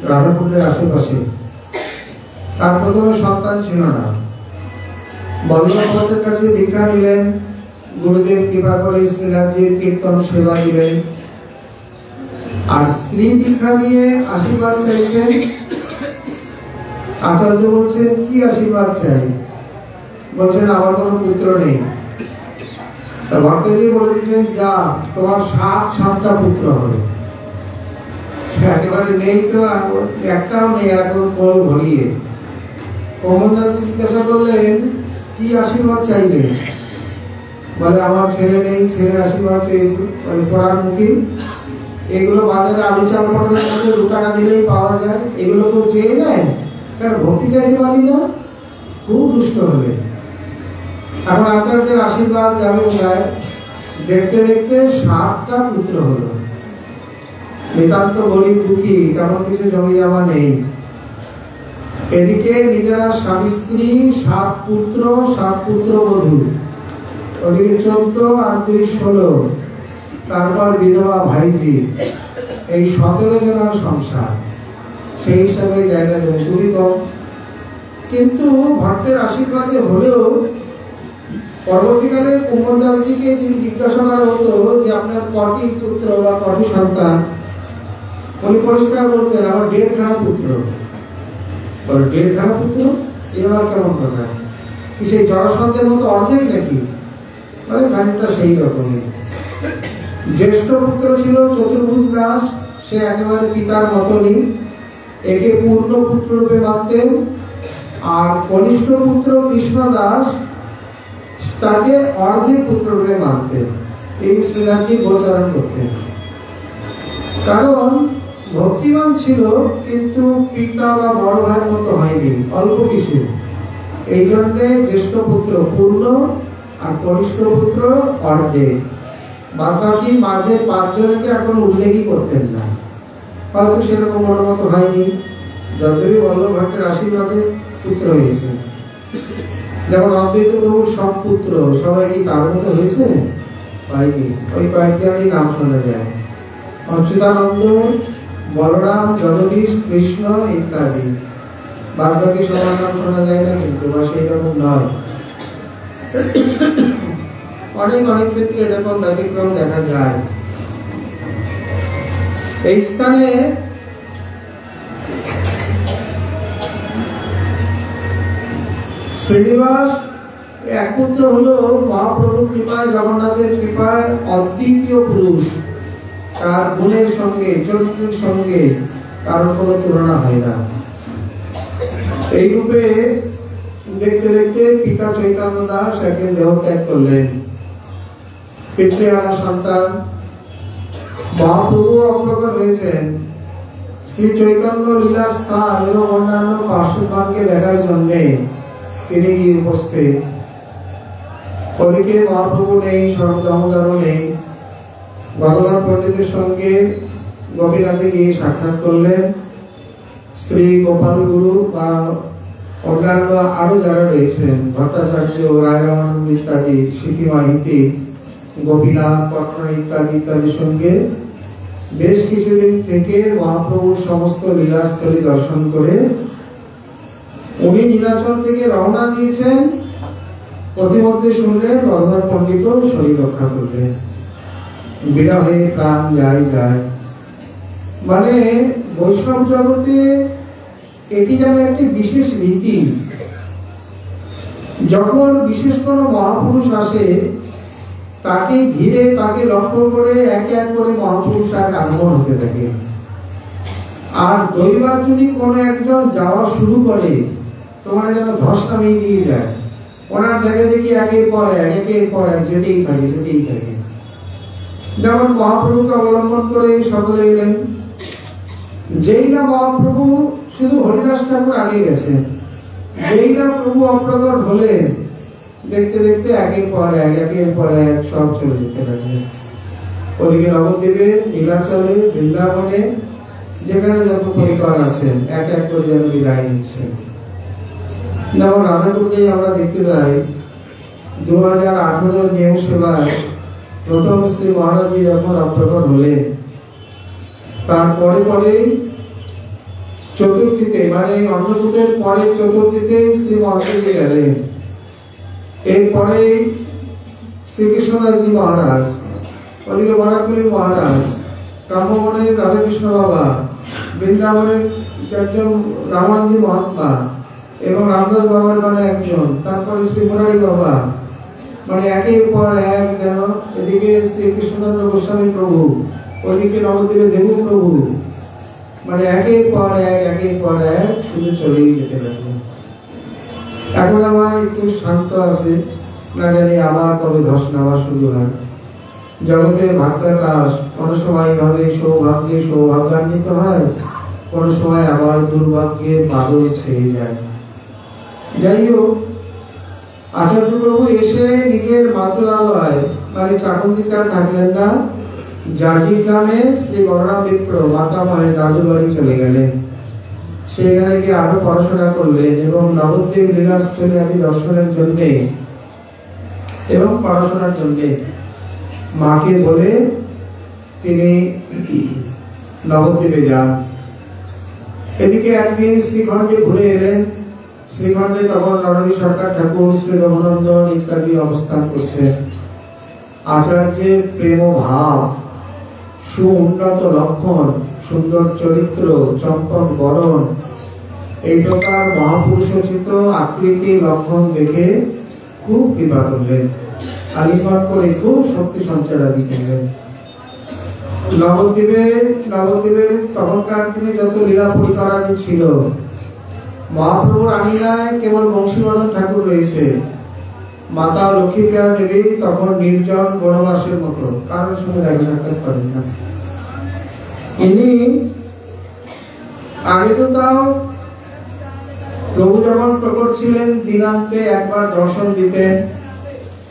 B: রাধাকুণ্ডের আশেপাশে, তার প্রথমে সন্তান ছিল না। বল্লভের কাছে দীক্ষা নিলেন, গুরুদেব কৃপা করে শ্রীনাথজির কীর্তন সেবা দিলেন, আর স্ত্রী দীক্ষা নিয়ে আশীর্বাদ চাইছেন। আচার্য বলছেন, কি আশীর্বাদ চাই? বলছেন, আমার কোনো পুত্র নেই। ভক্তজি বলে দিচ্ছেন, যা, তোমার ৭টা পুত্র হবে। একেবারে নেই তো, একটাও নেই, এখন কোল ভরিয়ে। কমল দাস জিজ্ঞাসা করলেন, কি আশীর্বাদ চাইলে? বলে, আমার ছেলে নেই, ছেলের আশীর্বাদ চেয়েছি। পড়ার মুখী এগুলো বাজারে আলু চাল পটলের মধ্যে ২ টাকা দিলেই পাওয়া যায়, এগুলো তো চেয়ে নেয়, ভক্তি চাইতে পারি না, খুব দুষ্ট হবে। এখন আচার্যের আশীর্বাদ যেমন যায়, দেখতে দেখতে ৭টা পুত্র হলো। নিতান্ত গরিব দুঃখী, তেমন কিছু জমি জমা নেই। এদিকে নিজেরা স্বামী স্ত্রী, ৭ পুত্র, ৭ পুত্র বধূ, ওদিকে ১৪ আর ২ 16, তারপর বিধবা ভাইজি, এই ১৭ জনের সংসার। সেই হিসাবে জায়গা জমি খুবই কম। কিন্তু ভক্তের আশীর্বাদে হলেও পরবর্তীকালে কুমল দাসজিকে যদি জিজ্ঞাসা করা হতো যে আপনার কটি পুত্র বা কটি সন্তান, উনি পরিষ্কার বলতেন, আমার ১.৫ পুত্র। ১.৫ পুত্র, এবার কেমন কথা? কি সেই জড়সন্ধের মতো অর্ধেক নাকি? মানে খানিকটা সেই রকমই। জ্যেষ্ঠ পুত্র ছিল চতুর্ভুজ দাস, সে একেবারে পিতার মতনই, একে পূর্ণ পুত্র রূপে মানতেন। আর কনিষ্ঠ পুত্র কৃষ্ণ দাস, তাকে অর্ধেক পুত্র রূপে মানতেন। এই শ্রীনাথজি গোচারণ করতেন। কারণ ভক্তিমান ছিল, কিন্তু পিতা বা বড় ভাইয়ের মতো হয়নি, অল্প কিছু। এই জন্য জ্যেষ্ঠ পুত্র পূর্ণ আর কনিষ্ঠ পুত্র অর্ধেক। বাকি মাঝে ৫ জনকে এখন উল্লেখই করতেন না, হয়তো সেরকম বড় মতো হয়নি। যতই বল্লভ ভট্টের আশীর্বাদে পুত্র হয়েছে। যেমন অদ্বৈত প্রভুর সব পুত্র সবাই কি তার মতো হয়েছে? হয়নি। ওই কয়েকজনই নাম শোনা যায়, অচ্যুতানন্দ, বলরাম, জগদীশ, কৃষ্ণ ইত্যাদি। বাদবাকি সবার নাম শোনা যায় না, কিন্তু বা সেই রকম নয়। অনেক অনেক ক্ষেত্রে এরকম ব্যতিক্রম দেখা যায়। এই স্থানে শ্রীনিবাস একমাত্র হলো মহাপ্রভুর কৃপায়, জগন্নাথের কৃপায় অদ্বিতীয় পুরুষ। তার গুণের সঙ্গে, চরিত্রের সঙ্গে কারোর কোনো তুলনা হয় না। এই রূপে দেখতে দেখতে পিতা চৈতন্য দাস একদিন দেহত্যাগ করলেন। পিতৃহারা সন্তান মহাপ্রভু অগ্রসর হয়েছেন শ্রী চৈতন্য লীলা স্থান এবং অন্যান্য পার্শ্বগণকে দেখার জন্য। তিনি উপস্থিত। ওদিকে মহাপ্রভু নেই, সর্বদামোদর নেই। গদাধর পণ্ডিতের সঙ্গে গোপীনাথে গিয়ে সাক্ষাৎ করলেন। শ্রী গোপাল গুরু বা অন্যান্য আরো যারা রয়েছেন, ভট্টাচার্য, রায়রামানন্দ ইত্যাদি, সিকিমা ইতি, গোপীনাথ, পটনা ইত্যাদি ইত্যাদির সঙ্গে বেশ কিছুদিন থেকে মহাপ্রভুর সমস্ত লীলাস্থলী দর্শন করে উনি নীলাচল থেকে রওনা দিয়েছেন। প্রতিমধ্যে শুনলেন গদাধর পণ্ডিত শরীর রক্ষা করলেন। বিরহে প্রাণ যায় যায়। মানে বৈষ্ণব জগতে এটি যেন একটি বিশেষ রীতি। যখন বিশেষ কোনো মহাপুরুষ আসে, তাকে ঘিরে, তাকে লক্ষ্য করে একে এক করে মহাপুরুষ আগমন হতে থাকে। আর দৈবাত যদি কোনো একজন যাওয়া শুরু করে, তোমার যেন ধস নামিয়ে দিয়ে যায়। ওনার দেখে দেখি একের পর এক যেতেই থাকে। যেমন মহাপ্রভুকে অবলম্বন করে সকলে এলেন। যেই না মহাপ্রভু শুধু হরিদাস ঠাকুর আগে গেছেন, যেই না প্রভু অগ্রসর হলেন, দেখতে দেখতে একের পর এক সব চলে যেতে লাগলেন। ওদিকে নবদ্বীপে, নীলাচলে, বৃন্দাবনে যেখানে যত পরিবার আছেন এক এক করে যেন বিদায় নিচ্ছেন। যেমন রাধাকুণ্ডে আমরা দেখতে পাই 2018 নিয়ম সেবায় প্রথম শ্রী মহারাজজি যখন অগ্রসর হলেন, তারপরে পরেই চতুর্থীতে, মানে অন্নকূটের পরে চতুর্থীতে শ্রী মহারাজজি গেলেন। এরপরে শ্রীকৃষ্ণদাসজি মহারাজ, ওদিকে বরাকলি মহারাজ, কাম্যবনের রাধাকৃষ্ণ বাবা, বৃন্দাবনের একজন রামানন্দজি মহাত্মা এবং রামদাস বাবার মানে একজন, তারপরে শ্রী মুরারি বাবা, মানে একের পর এক যেন এদিকে শ্রী কৃষ্ণচন্দ্র গোস্বামী প্রভু, ওদিকে নবদ্বীপে দেবু প্রভু, মানে একের পর এক শুধু চলেই যেতে লাগলো। এখন আমার একটু শান্ত আছে, না জানি আবার কবে ধস নামা শুরু হয়। জগতে ভাগ্যাকাশ কোনো সময় ভাবে সৌভাগ্যান্বিত হয়, কোনো সময় আবার দুর্ভাগ্যের বাদল ছেয়ে যায়। যাই হোক, আচার্য প্রভু এসে নিজের মাতুলালয় মানে চাকন্দিকার থাকলেন না, জাজি গ্রামে শ্রী বলরাম বিপ্র মাতা মায়ের দাদু বাড়ি চলে গেলেন। সেখানে গিয়ে আরো পড়াশোনা করলেন এবং নবদ্বীপ লীলাস্থলী আদি দর্শনের জন্য এবং পড়াশোনার জন্য মাকে বলে তিনি নবদ্বীপে যান। এদিকে একদিন শ্রীখণ্ডে ঘুরে এলেন। শ্রীখণ্ডে তখন নরহরি সরকার ঠাকুর, শ্রী রঘুনন্দন ইত্যাদি অবস্থান করছে। আচার্যের প্রেম ভাব, সুউন্নত লক্ষণ, সুন্দর চরিত্র, চম্পক বরণ, এই প্রকার মহাপুরুষোচিত আকৃতি লক্ষণ দেখে খুব কৃপা করলেন। আলিঙ্গন করে খুব শক্তি সঞ্চারা দিতেন। নবদ্বীপে তখনকার দিনে যত লীলা পরিকরানি ছিল, মহাপ্রভুর আঙিনায় কেবল বংশীবদন ঠাকুর রয়েছে। মাতা লক্ষ্মীপ্রিয়া দেবী তখন নির্জন বনবাসের মতো, কারোর সঙ্গে দেখা সাক্ষাৎ করেন না। ইনি আগে তো তাও প্রভু যখন প্রকট ছিলেন, দিনান্তে একবার দর্শন দিতেন।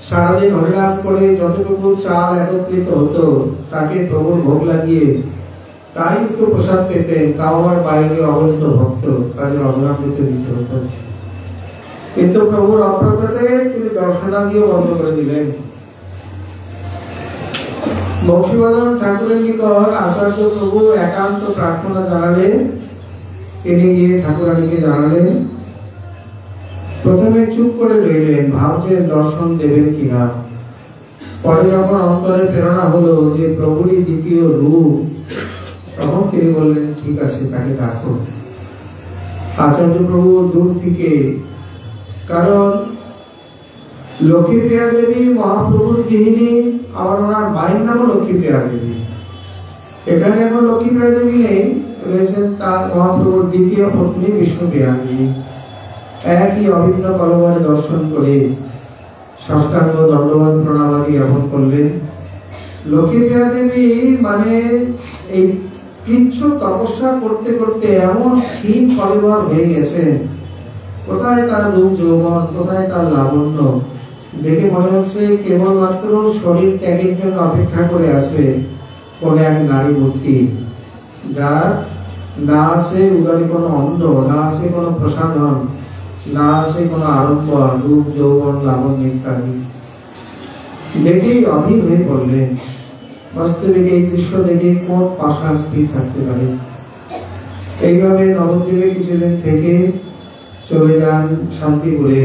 B: সারাদিন হরিনাম করে যতটুকু চাল একত্রিত হতো তাকে প্রভুর ভোগ লাগিয়ে তাই একটু প্রসাদ পেতেন। তাও আবার বাইরে অবৈধ ভক্ত, তাদের অবহেলা করতে দিতে হতো। কিন্তু প্রভুর অপ্রকারে তিনি দর্শনাদিও বন্ধ করে দিলেন। বংশীবদন ঠাকুরের নিকট আচার্য প্রভু একান্ত প্রার্থনা জানালেন। তিনি গিয়ে ঠাকুরানীকে জানালেন। প্রথমে চুপ করে রইলেন, ভাবছেন দর্শন দেবেন কিনা। পরে যখন অন্তরে প্রেরণা হলো যে প্রভুরই দ্বিতীয় রূপ, তখন তিনি বললেন ঠিক আছে, তাকে ডাকো। আচার্য প্রভু দূর থেকে, কারণ লক্ষ্মীপ্রিয়া দেবী মহাপ্রভুর গৃহিণী, আবার ওনার মায়ের নামও লক্ষ্মীপ্রিয়া দেবী। এখানে এখন লক্ষ্মীপ্রিয়া দেবী নেই, রয়েছেন তার মহাপ্রভুর দ্বিতীয় পত্নী বিষ্ণুপ্রিয়া দেবী। একই অভিন্ন কলবরে দর্শন করে সাষ্টাঙ্গ দণ্ডবত প্রণামাদি জ্ঞাপন করলেন। লক্ষ্মীপ্রিয়া দেবী মানে এই কৃচ্ছ তপস্যা করতে করতে এমন ক্ষীণ কলেবর হয়ে গেছে, কোথায় তার রূপ যৌবন, কোথায় তার লাবণ্য, দেখে মনে হচ্ছে কেবলমাত্র শরীর ত্যাগের জন্য অপেক্ষা করে আছে কোন এক নারী মূর্তি, যার না আছে উদারে কোনো অন্ন, না আছে কোনো প্রসাধন, না আছে কোনো আড়ম্বর, রূপ যৌবন লাবণ্য ইত্যাদি। দেখেই অধীর হয়ে পড়লেন। বাস্তবিক এই দৃশ্য দেখে কোন পাষাণ স্থির থাকতে পারে। এইভাবে নবদ্বীপে কিছুদিন থেকে চলে যান শান্তিপুরে।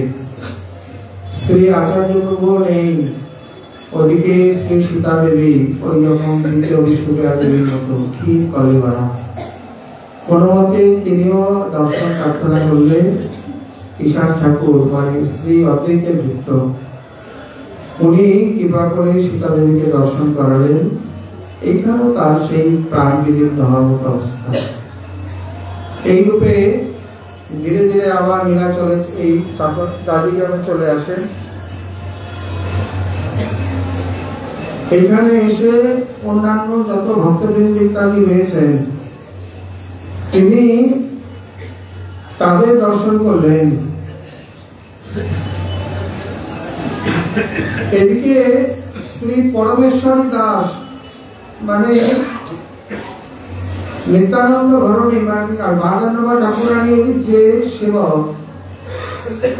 B: শ্রী আচার্য প্রভু নেই, ওদিকে শ্রী সীতা দেবী ওই রকম দ্বিতীয় বিষ্ণুপ্রিয়া দেবীর মতো কি করে বাড়া। কোনো মতে তিনিও দর্শন প্রার্থনা করলেন। ঈশান ঠাকুর মানে শ্রী অদ্বৈতের ভৃত্য, উনি কৃপা করে সীতা দেবীকে দর্শন করালেন। এখানেও তার সেই প্রাণ বিদীর্ণ হওয়ার মতো অবস্থা। এই রূপে ধীরে ধীরে আবার নীলাচলে এই দাদি যখন চলে আসেন, এখানে এসে অন্যান্য যত ভক্তবৃন্দ ইত্যাদি হয়েছেন, তিনি তাদের দর্শন করলেন। এদিকে শ্রী পরমেশ্বরী দাস মানে নিত্যানন্দ ঘরণী বাগানবা ঠাকুরানীর যে সেবক,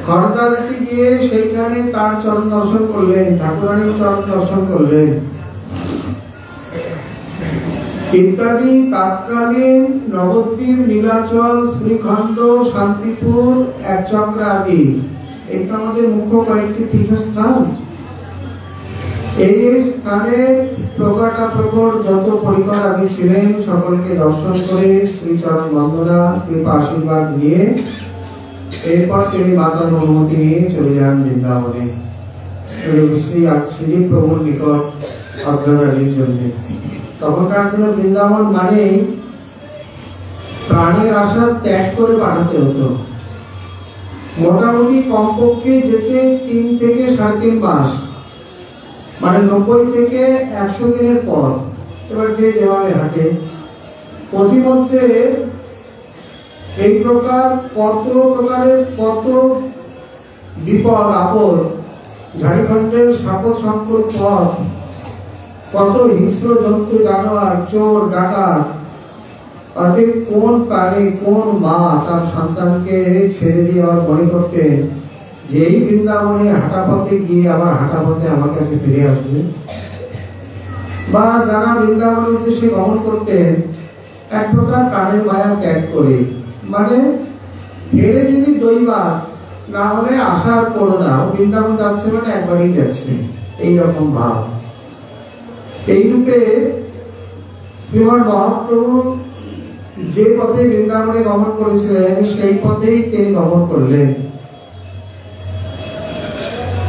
B: খড়দাতে গিয়ে সেইখানে তার চরণ দর্শন করলেন, ঠাকুরানীর চরণ দর্শন করলেন ইত্যাদি। তৎকালীন নবদ্বীপ, নীলাচল, শ্রীখণ্ড, শান্তিপুর, একচক্রাদি, এই তো আমাদের মুখ্য কয়েকটি তীর্থস্থান। এই স্থানে প্রকটাপ্রকট যত পরিকর আদি ছিলেন, সকলকে দর্শন করে শ্রীচরণ বন্দনা কৃপা আশীর্বাদ নিয়ে এরপর তিনি মাতার অনুমতি নিয়ে চলে যান বৃন্দাবনে শ্রী প্রভুর নিকট অগ্রগামীর জন্য। তখনকার দিনে বৃন্দাবন মানে প্রাণের আশা ত্যাগ করে পাঠাতে হতো। মোটামুটি কমপক্ষে যেতে 3 থেকে 3.5 মাস, মানে 90 থেকে 100 দিনের পর। এবার যে যেভাবে হাঁটে, প্রতিমধ্যে এই প্রকার কত বিপদ আপদ, ঝাড়খণ্ডের সাপদ সংকট পথ, কত হিংস্র জন্তু জানোয়ার, চোর ডাকাত, অতএব কোন প্রাণী, কোন মা তার সন্তানকে ছেড়ে দিয়ে আবার মনে করতে যে এই বৃন্দাবনের হাঁটা পথে গিয়ে আবার হাঁটা পথে আমার কাছে ফিরে আসবে। বা যারা বৃন্দাবনের উদ্দেশ্যে গমন করতেন এক প্রকার প্রাণের মায়া ত্যাগ করে, মানে ফেরে যদি দৈবাত না হলে আসার করো না, বৃন্দাবন যাচ্ছে মানে একবারই যাচ্ছে, এইরকম ভাব। এই রূপে শ্রীমান মহাপ্রভু যে পথে বৃন্দাবনে গমন করেছিলেন সেই পথেই তিনি গমন করলেন।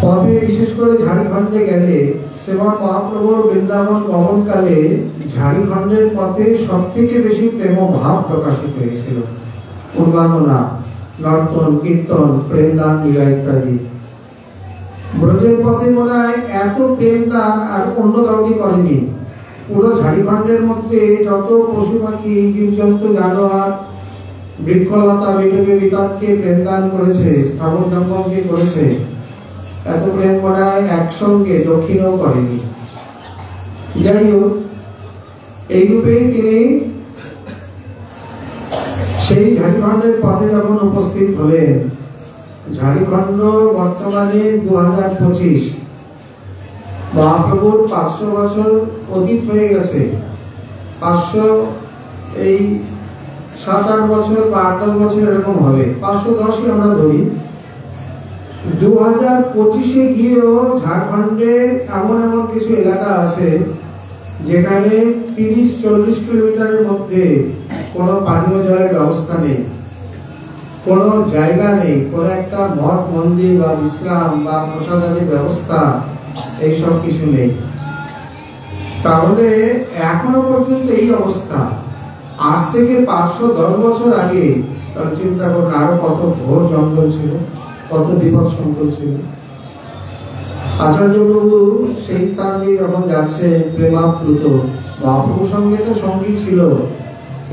B: পথে বিশেষ করে ঝাড়খণ্ডে গেলে শ্রীমান মহাপ্রভুর বৃন্দাবন গমনকালে ঝাড়খণ্ডের পথে সব থেকে বেশি প্রেম ভাব প্রকাশিত হয়েছিল। উন্মাদনা, নর্তন, কীর্তন, প্রেমদান, লীলা ইত্যাদি। ব্রজের পথে মনে হয় এত প্রেমদান আর অন্য কাউকে করেনি। পুরো ঝাড়খণ্ডের মধ্যে যত পশু পাখি, জীবজন্তু, জানোয়ার, বৃক্ষলতা, বিটকে বিতানকে প্রেমদান করেছে, স্থাবর জঙ্গলকে করেছে, এত প্রেম মনে হয় একসঙ্গে দক্ষিণও করেনি। যাই হোক, এই রূপেই তিনি সেই ঝাড়খণ্ডের পথে যখন উপস্থিত হলেন, ঝাড়খণ্ড বর্তমানে 2025, মহাপ্রভুর 500 বছর অতীত হয়ে গেছে। 500 এই 7-8 বছর বা 8-10 বছর এরকম হবে, 510ই আমরা ধরি। 2025-এ গিয়েও ঝাড়খণ্ডে এমন এমন কিছু এলাকা আছে যেখানে 30-40 কিলোমিটারের মধ্যে কোনো পানীয় জলের ব্যবস্থা নেই, কোনো জায়গা নেই, কোনো একটা মঠ মন্দির বা বিশ্রাম বা প্রসাদানের ব্যবস্থা, এইসব কিছু নেই। তাহলে এখনো পর্যন্ত এই অবস্থা। আজ থেকে 510 বছর আগে তার চিন্তা করুন আরো কত ঘোর জঙ্গল ছিল, কত বিপদ সংকুল ছিল। আচার্য প্রভু সেই স্থান দিয়ে যখন যাচ্ছে প্রেমাপ্লুত, মহাপ্রভুর সঙ্গে তো সঙ্গী ছিল,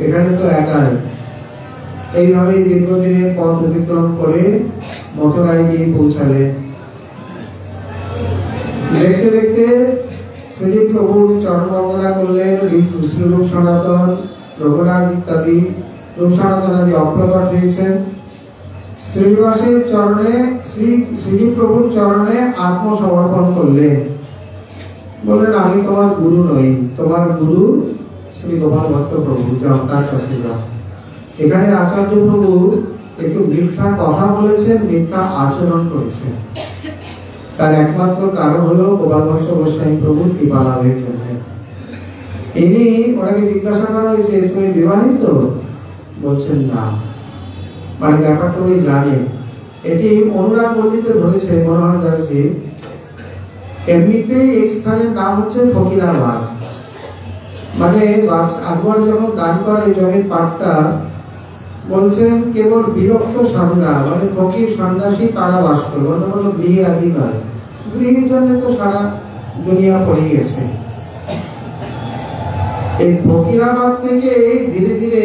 B: এখানে তো একাই। এইভাবে দীর্ঘদিনের পথ অতিক্রম করে মথুরায় গিয়ে পৌঁছালেন। দেখতে দেখতে শ্রী প্রভুর চরণ বন্দনা করলেন। শ্রীরূপ সনাতন, রঘুনাথ ইত্যাদি রূপ সনাতন আদি অপ্রকট হয়েছেন। শ্রীনিবাসের চরণে শ্রী প্রভুর চরণে আত্মসমর্পণ করলেন। বললেন আমি তোমার গুরু নই, তোমার গুরু শ্রী গোপাল ভট্ট প্রভু, যাও তার কাছে যাও। এখানে আচার্য প্রভু একটু মিথ্যা কথা বলেছেন, মিথ্যা আচরণ করেছেন। তার একমাত্র কারণ হলো গোপাল ভট্ট গোস্বামী প্রভুর কৃপা লাভের জন্য। ইনি ওনাকে জিজ্ঞাসা করা হয়েছে তুমি বিবাহিত? বলছেন না। মানে ব্যাপারটা উনি জানেন। এটি অনুরাগ পণ্ডিতে ধরেছে মনোহর দাসজি। এমনিতেই এই স্থানের নাম হচ্ছে ফকিরাবাদ। মানে আকবর যখন দান করে জমির পাটটা, বলছেন কেবল বিরক্ত সাধনা, মানে ফকির সন্ন্যাসী তারা বাস করবে, অন্য কোনো গৃহে আদি নয়। গৃহের জন্য তো সারা দুনিয়া পড়ে গেছে। এই ফকিরাবাদ থেকে ধীরে ধীরে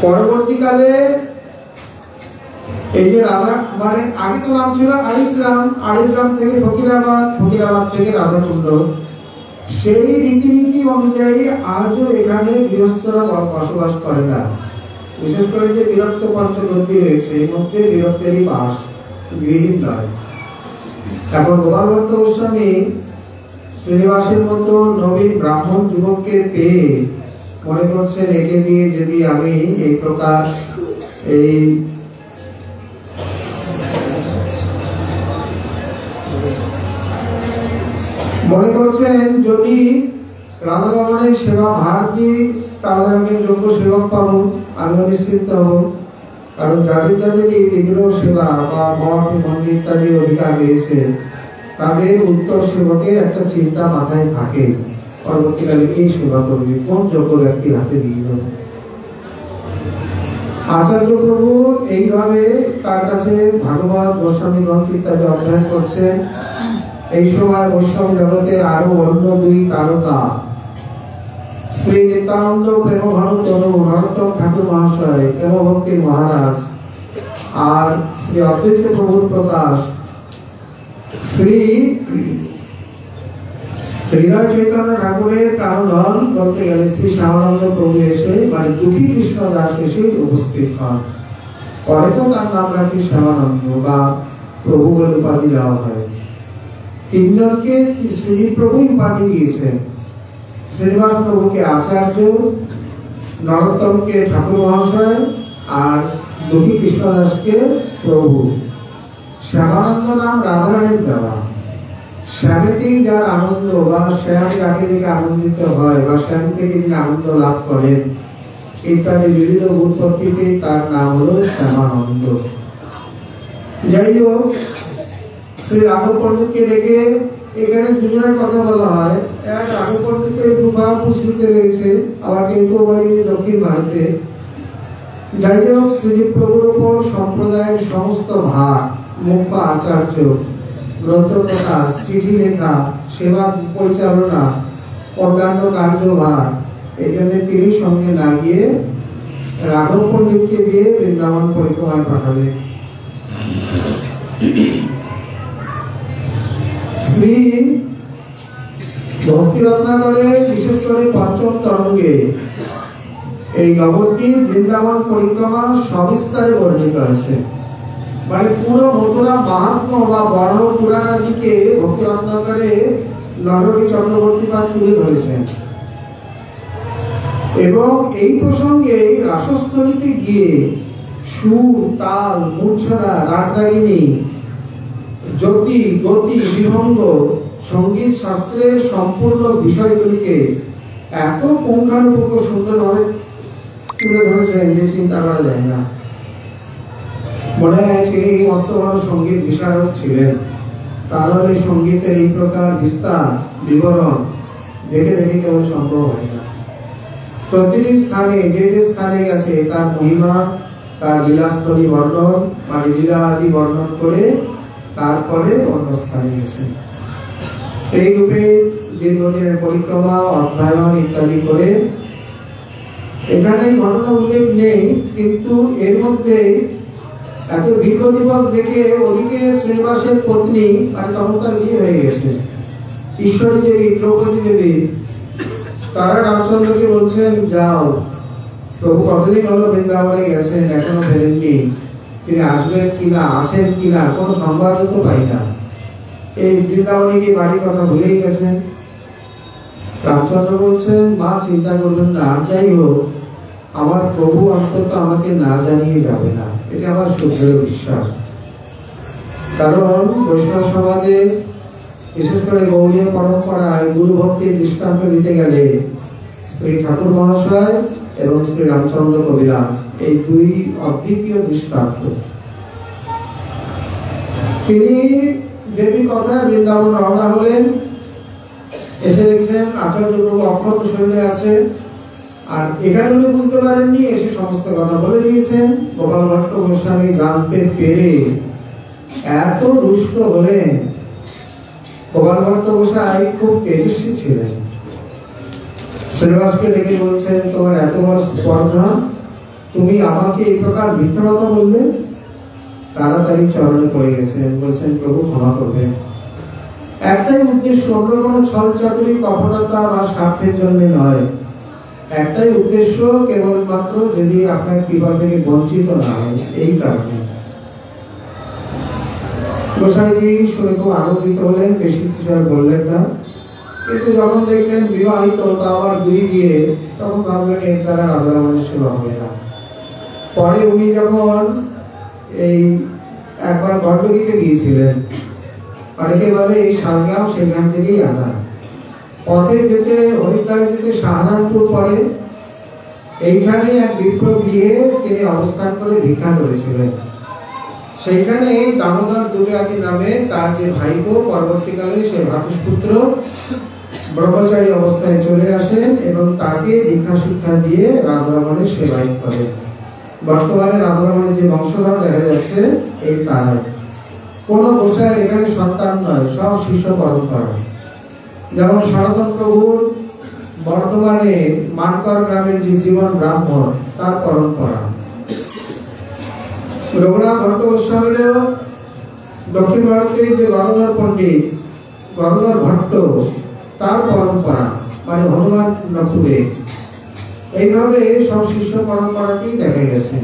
B: পরবর্তীকালে এই যে রাধা, মানে আগে তো নাম ছিল আরিগ্রাম, আরিগ্রাম থেকে ফকিরাবাদ, ফকিরাবাদ থেকে রাধাকুণ্ড। সেই রীতিনীতি অনুযায়ী আজও এখানে গৃহস্থরা বসবাস করে না। বিশেষ করে যে বিরক্ত পঞ্চগদ্দী রয়েছে, এর মধ্যে বিরক্তেরই বাস, গৃহীত নয়। এখন গোপাল ভট্ট গোস্বামী শ্রীনিবাসের মতো নবীন ব্রাহ্মণ যুবককে পেয়ে মনে করছেন একে দিয়ে যদি আমি এই প্রকার এই মনে করছেন যদি রাধা ভবনের সেবা ভার দিই তাহলে আমি যোগ্য সেবক পাবো, আমি নিশ্চিত হব। কারণ যাদের যাদের এই বিগ্রহ সেবা বা মঠ মন্দির ইত্যাদি অধিকার রয়েছে, তাদের উত্তর সেবকের একটা চিন্তা মাথায় থাকে, পরবর্তীকালে কে সেবা করবে, কোন যোগ্য ব্যক্তির হাতে দিয়ে দেবে। আচার্য প্রভু এইভাবে তার কাছে ভাগবত গোস্বামী গ্রন্থ ইত্যাদি অধ্যয়ন করছেন। এই সময় বৈষ্ণব জগতের আরো অন্য দুই তারকা শ্রী নিত্যানন্দ প্রেমঘন তনু নরোত্তম ঠাকুর মহাশয়, প্রেমভক্তির মহারাজ, আর শ্রী অদ্বৈত প্রভুর প্রকাশ শ্রী হৃদয় চৈতন্য ঠাকুরের প্রাণধন বলতে গেলে শ্রী শ্যামানন্দ প্রভু এসে, মানে দুঃখী কৃষ্ণ দাস এসে উপস্থিত হন। পরে তো তার নাম রাখি শ্যামানন্দ বা প্রভু বলে উপাধি দেওয়া হয়। তিনজনকে শ্রী প্রভু উপাধি দিয়েছেন। শ্রীনিবাস প্রভুকে আচার্য, নরোত্তমকে ঠাকুর মহাশয়, আর দুঃখী কৃষ্ণদাসকে প্রভু। শ্যামানন্দ নাম রাধারানীর দেওয়া। শ্যামেতেই যার আনন্দ বা শ্যাম যাকে থেকে আনন্দিত হয় বা শ্যাম থেকে যিনি আনন্দ লাভ করেন ইত্যাদি বিবিধ উৎপত্তিতে তার নাম হলো শ্যামানন্দ। যাই হোক, শ্রী রাঘব পণ্ডিতকে ডেকে এখানে দুজনের কথা বলা হয়। এক রাঘব পণ্ডিতের দুভাগ মুসলিমতে রয়েছে, আবার কেউ কেউ বলে দক্ষিণ ভারতে। যাই হোক, শ্রীজীব প্রভুর উপর সম্প্রদায়ের সমস্ত ভার, মুখ্য আচার্য, গ্রন্থ প্রকাশ, চিঠি লেখা, সেবা পরিচালনা, অন্যান্য কার্যভার, এই জন্য তিনি সঙ্গে না গিয়ে রাঘব পণ্ডিতকে দিয়ে বৃন্দাবন পরিক্রমায় পাঠালেন। শ্রী ভক্তি রত্নাকরে বিশেষ করে পঞ্চম তরঙ্গে এই নবদ্বীপ বৃন্দাবন পরিক্রমা সবিস্তারে বর্ণিত আছে। মানে পুরো মথুরা মাহাত্ম্য বা বড় পুরাণ আদিকে ভক্তি রত্নাকরে নরহরি চক্রবর্তী পাদ তুলে ধরেছেন। এবং এই প্রসঙ্গে রাসস্থলীতে গিয়ে সুর, তাল, মূর্ছনা, রাগরাগিনী, জ্যোতি, গতি, বিভঙ্গ, সঙ্গীত শাস্ত্রের সম্পূর্ণ বিষয়গুলিকে এত পুঙ্খানুপুঙ্খ সুন্দরভাবে তুলে ধরেছেন যে চিন্তা করা যায় না। মনে হয় তিনি মস্ত বড় সঙ্গীত বিশারদ ছিলেন। তাহলে সঙ্গীতের এই প্রকার বিস্তার বিবরণ দেখে দেখে কেবল সম্ভব হয় না। প্রতিটি স্থানে যে যে স্থানে গেছে তার মহিমা, তার লীলাস্থলী বর্ণন মানে লীলা আদি বর্ণন করে তারপরে অন্য স্থানে গেছেন। এই রূপে দীর্ঘদিনের পরিক্রমা, অধ্যয়ন ইত্যাদি করে এখানে ঘটনা উল্লেখ নেই, কিন্তু এর মধ্যে এত দীর্ঘ দিবস দেখে ওদিকে শ্রীনিবাসের পত্নী মানে তখন তার বিয়ে হয়ে গেছে ঈশ্বরী দেবী, দ্রৌপদী দেবী, তারা রামচন্দ্রকে বলছেন যাও, প্রভু কতদিন হলো বৃন্দাবনে গেছেন এখনো ফেরেননি, তিনি আসবেন কিনা আসেন কিনা কোনো সংবাদ তো পাই না, এই বৃন্দাবনে কি বাড়ির কথা ভুলেই গেছেন। রামচন্দ্র বলছেন মা চিন্তা করবেন না, যাই হোক আমার প্রভু অন্তত আমাকে না জানিয়ে যাবে না, এটা আমার সুদৃঢ় বিশ্বাস। কারণ বৈষ্ণব সমাজে বিশেষ করে গৌড়ীয় পরম্পরায় গুরু ভক্তির দৃষ্টান্ত দিতে গেলে শ্রী ঠাকুর মহাশয় এবং শ্রী রামচন্দ্র কবিরাজ এই দুই অদ্বিতীয় দৃষ্টান্ত। তিনি দেবীর কথায় বৃন্দাবন রওনা হলেন, এসে দেখছেন আচার্য প্রভু অক্ষত শরীরে আছে, আর এখানে উনি বুঝতে পারেননি, এসে সমস্ত কথা বলে দিয়েছেন। গোপাল ভট্ট গোস্বামী জানতে পেরে এত দুষ্ট হলেন। গোপাল ভট্ট গোস্বামী খুব তেজস্বী ছিলেন। শ্রীনিবাসকে ডেকে বলছেন তোমার এত বড় স্পর্ধা, তুমি আমাকে এই প্রকার মিথ্যা কথা বলবে। তাড়াতাড়ি চরণে পড়ে গেছেন, বলছেন প্রভু ক্ষমা করবেন। একটাই উদ্দেশ্য, অন্য কোনো ছল চাতুরি কপটতা বা স্বার্থের জন্য নয়, একটাই উদ্দেশ্য কেবলমাত্র যদি আপনার কৃপা থেকে বঞ্চিত না হয়, এই কারণে। গোসাইজি শুনে খুব আনন্দিত হলেন, বেশি কিছু আর বললেন না। কিন্তু যখন দেখলেন বিবাহিত, তা আবার দুই দিয়ে, তখন ভাবলেন এর দ্বারা রাধারমণের সেবা হবে না। পরে উনি যখন এই একবার গণ্ডগীতে গিয়েছিলেন, অনেকে বলে এই সারগ্রাম সেখান থেকেই আনা। পথে যেতে হরিদ্বার যেতে সাহারানপুর পরে, এইখানে এক বিপ্র গৃহে তিনি অবস্থান করে ভিক্ষা করেছিলেন। সেইখানে দামোদর দুর্গাদি নামে তার যে ভাইপো পরবর্তীকালে সে ভ্রাতুষ্পুত্র ব্রহ্মচারী অবস্থায় চলে আসেন এবং তাকে দীক্ষা শিক্ষা দিয়ে রাধারমণের সেবায় করেন। বর্তমানে রাধারমণের যে বংশধর দেখা যাচ্ছে এই তারাই। কোন গোসাই এখানে সন্তান নয়, সব শিষ্য পরম্পরা। যেমন সনাতন প্রভুর বর্তমানে মানকর গ্রামের যে জীবন ব্রাহ্মণ, তার পরম্পরা। রঘুনাথ ভট্ট গোস্বামীরও দক্ষিণ ভারতে যে গদাধর পণ্ডিত, গদাধর ভট্ট, তার পরম্পরা মানে হনুমান নপুরে। এইভাবে সব শিষ্য পরম্পরাটি দেখা গেছে।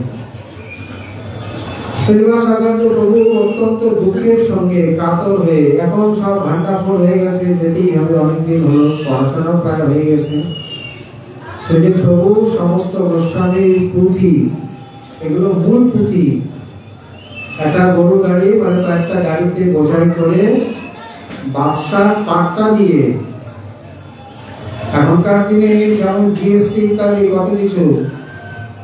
B: শ্রীনিবাস আচার্য প্রভু অত্যন্ত দুঃখের সঙ্গে কাতর হয়ে, এখন সব ঘণ্টাফোড় হয়ে গেছে, যেতেই হবে, অনেকদিন হলো, পড়াশোনা প্রায় হয়ে গেছে। সেদিন প্রভু সমস্ত গোস্বামীর পুঁথি, এগুলো মূল পুঁথি, একটা গরু গাড়ি মানে একটা গাড়িতে বোঝাই করে বাদশার পাট্টা দিয়ে, এখনকার দিনে যেমন জিএসটি ইত্যাদি কত কিছু,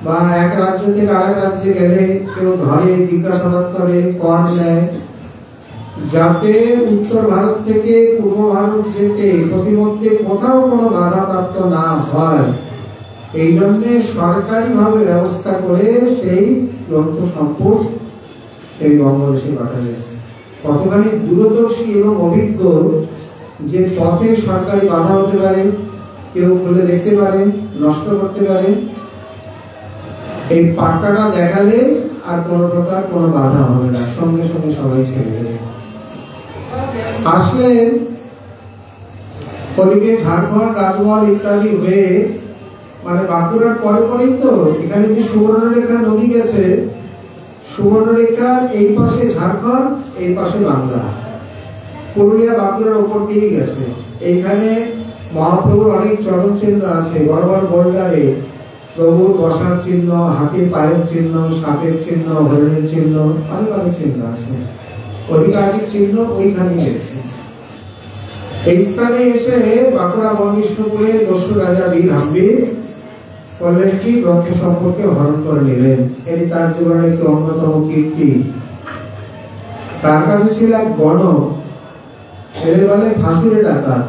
B: বা এক রাজ্য থেকে আরেক রাজ্যে গেলে কেউ ধরে, জিজ্ঞাসাবাদ করে, কর নেয়, যাতে উত্তর ভারত থেকে পূর্ব ভারত যেতে প্রতিমধ্যে কোথাও কোনো বাধা প্রাপ্ত না হয়, এই জন্য সরকারি ভাবে ব্যবস্থা করে সেই গ্রন্থ সম্পদ সেই বঙ্গদেশে পাঠালেন। কতখানি দূরদর্শী এবং অভিজ্ঞ যে পথে সরকারি বাধা হতে পারে, কেউ খুলে দেখতে পারে, নষ্ট করতে পারে, এই পাট্টাটা দেখালে আর কোনো প্রকার কোনো বাধা হবে না, সঙ্গে সঙ্গে সবাই ছেড়ে দেবে। আসলে ওদিকে ঝাড়খণ্ড, রাজমহল ইত্যাদি হয়ে মানে বাঁকুড়ার পরে পরেই তো এখানে যে সুবর্ণরেখা নদী গেছে, সুবর্ণরেখার এই পাশে ঝাড়খণ্ড, এই পাশে বাংলা, পুরুলিয়া বাঁকুড়ার উপর দিয়ে গেছে। এইখানে মহাপ্রভুর অনেক চরণ চিহ্ন আছে, বড় বড় বোল্ডারে প্রভুর বসার চিহ্ন, হাতির পায়ের চিহ্ন, সাপের চিহ্ন, হরিণের চিহ্ন, অনেক অনেক চিহ্ন আছে। অধিকারিক চিহ্ন ওইখানে গেছে। এই স্থানে এসে বাঁকুড়া বনবিষ্ণুপুরে দস্যু রাজা বীর হাম্বির করলেন কি, গ্রন্থ সম্পর্কে হরণ করে নিলেন। এটি তার জীবনের একটি অন্যতম কীর্তি। তার কাছে ছিল এক গণক, এদের বলে ফাঁসুরে ডাকাত।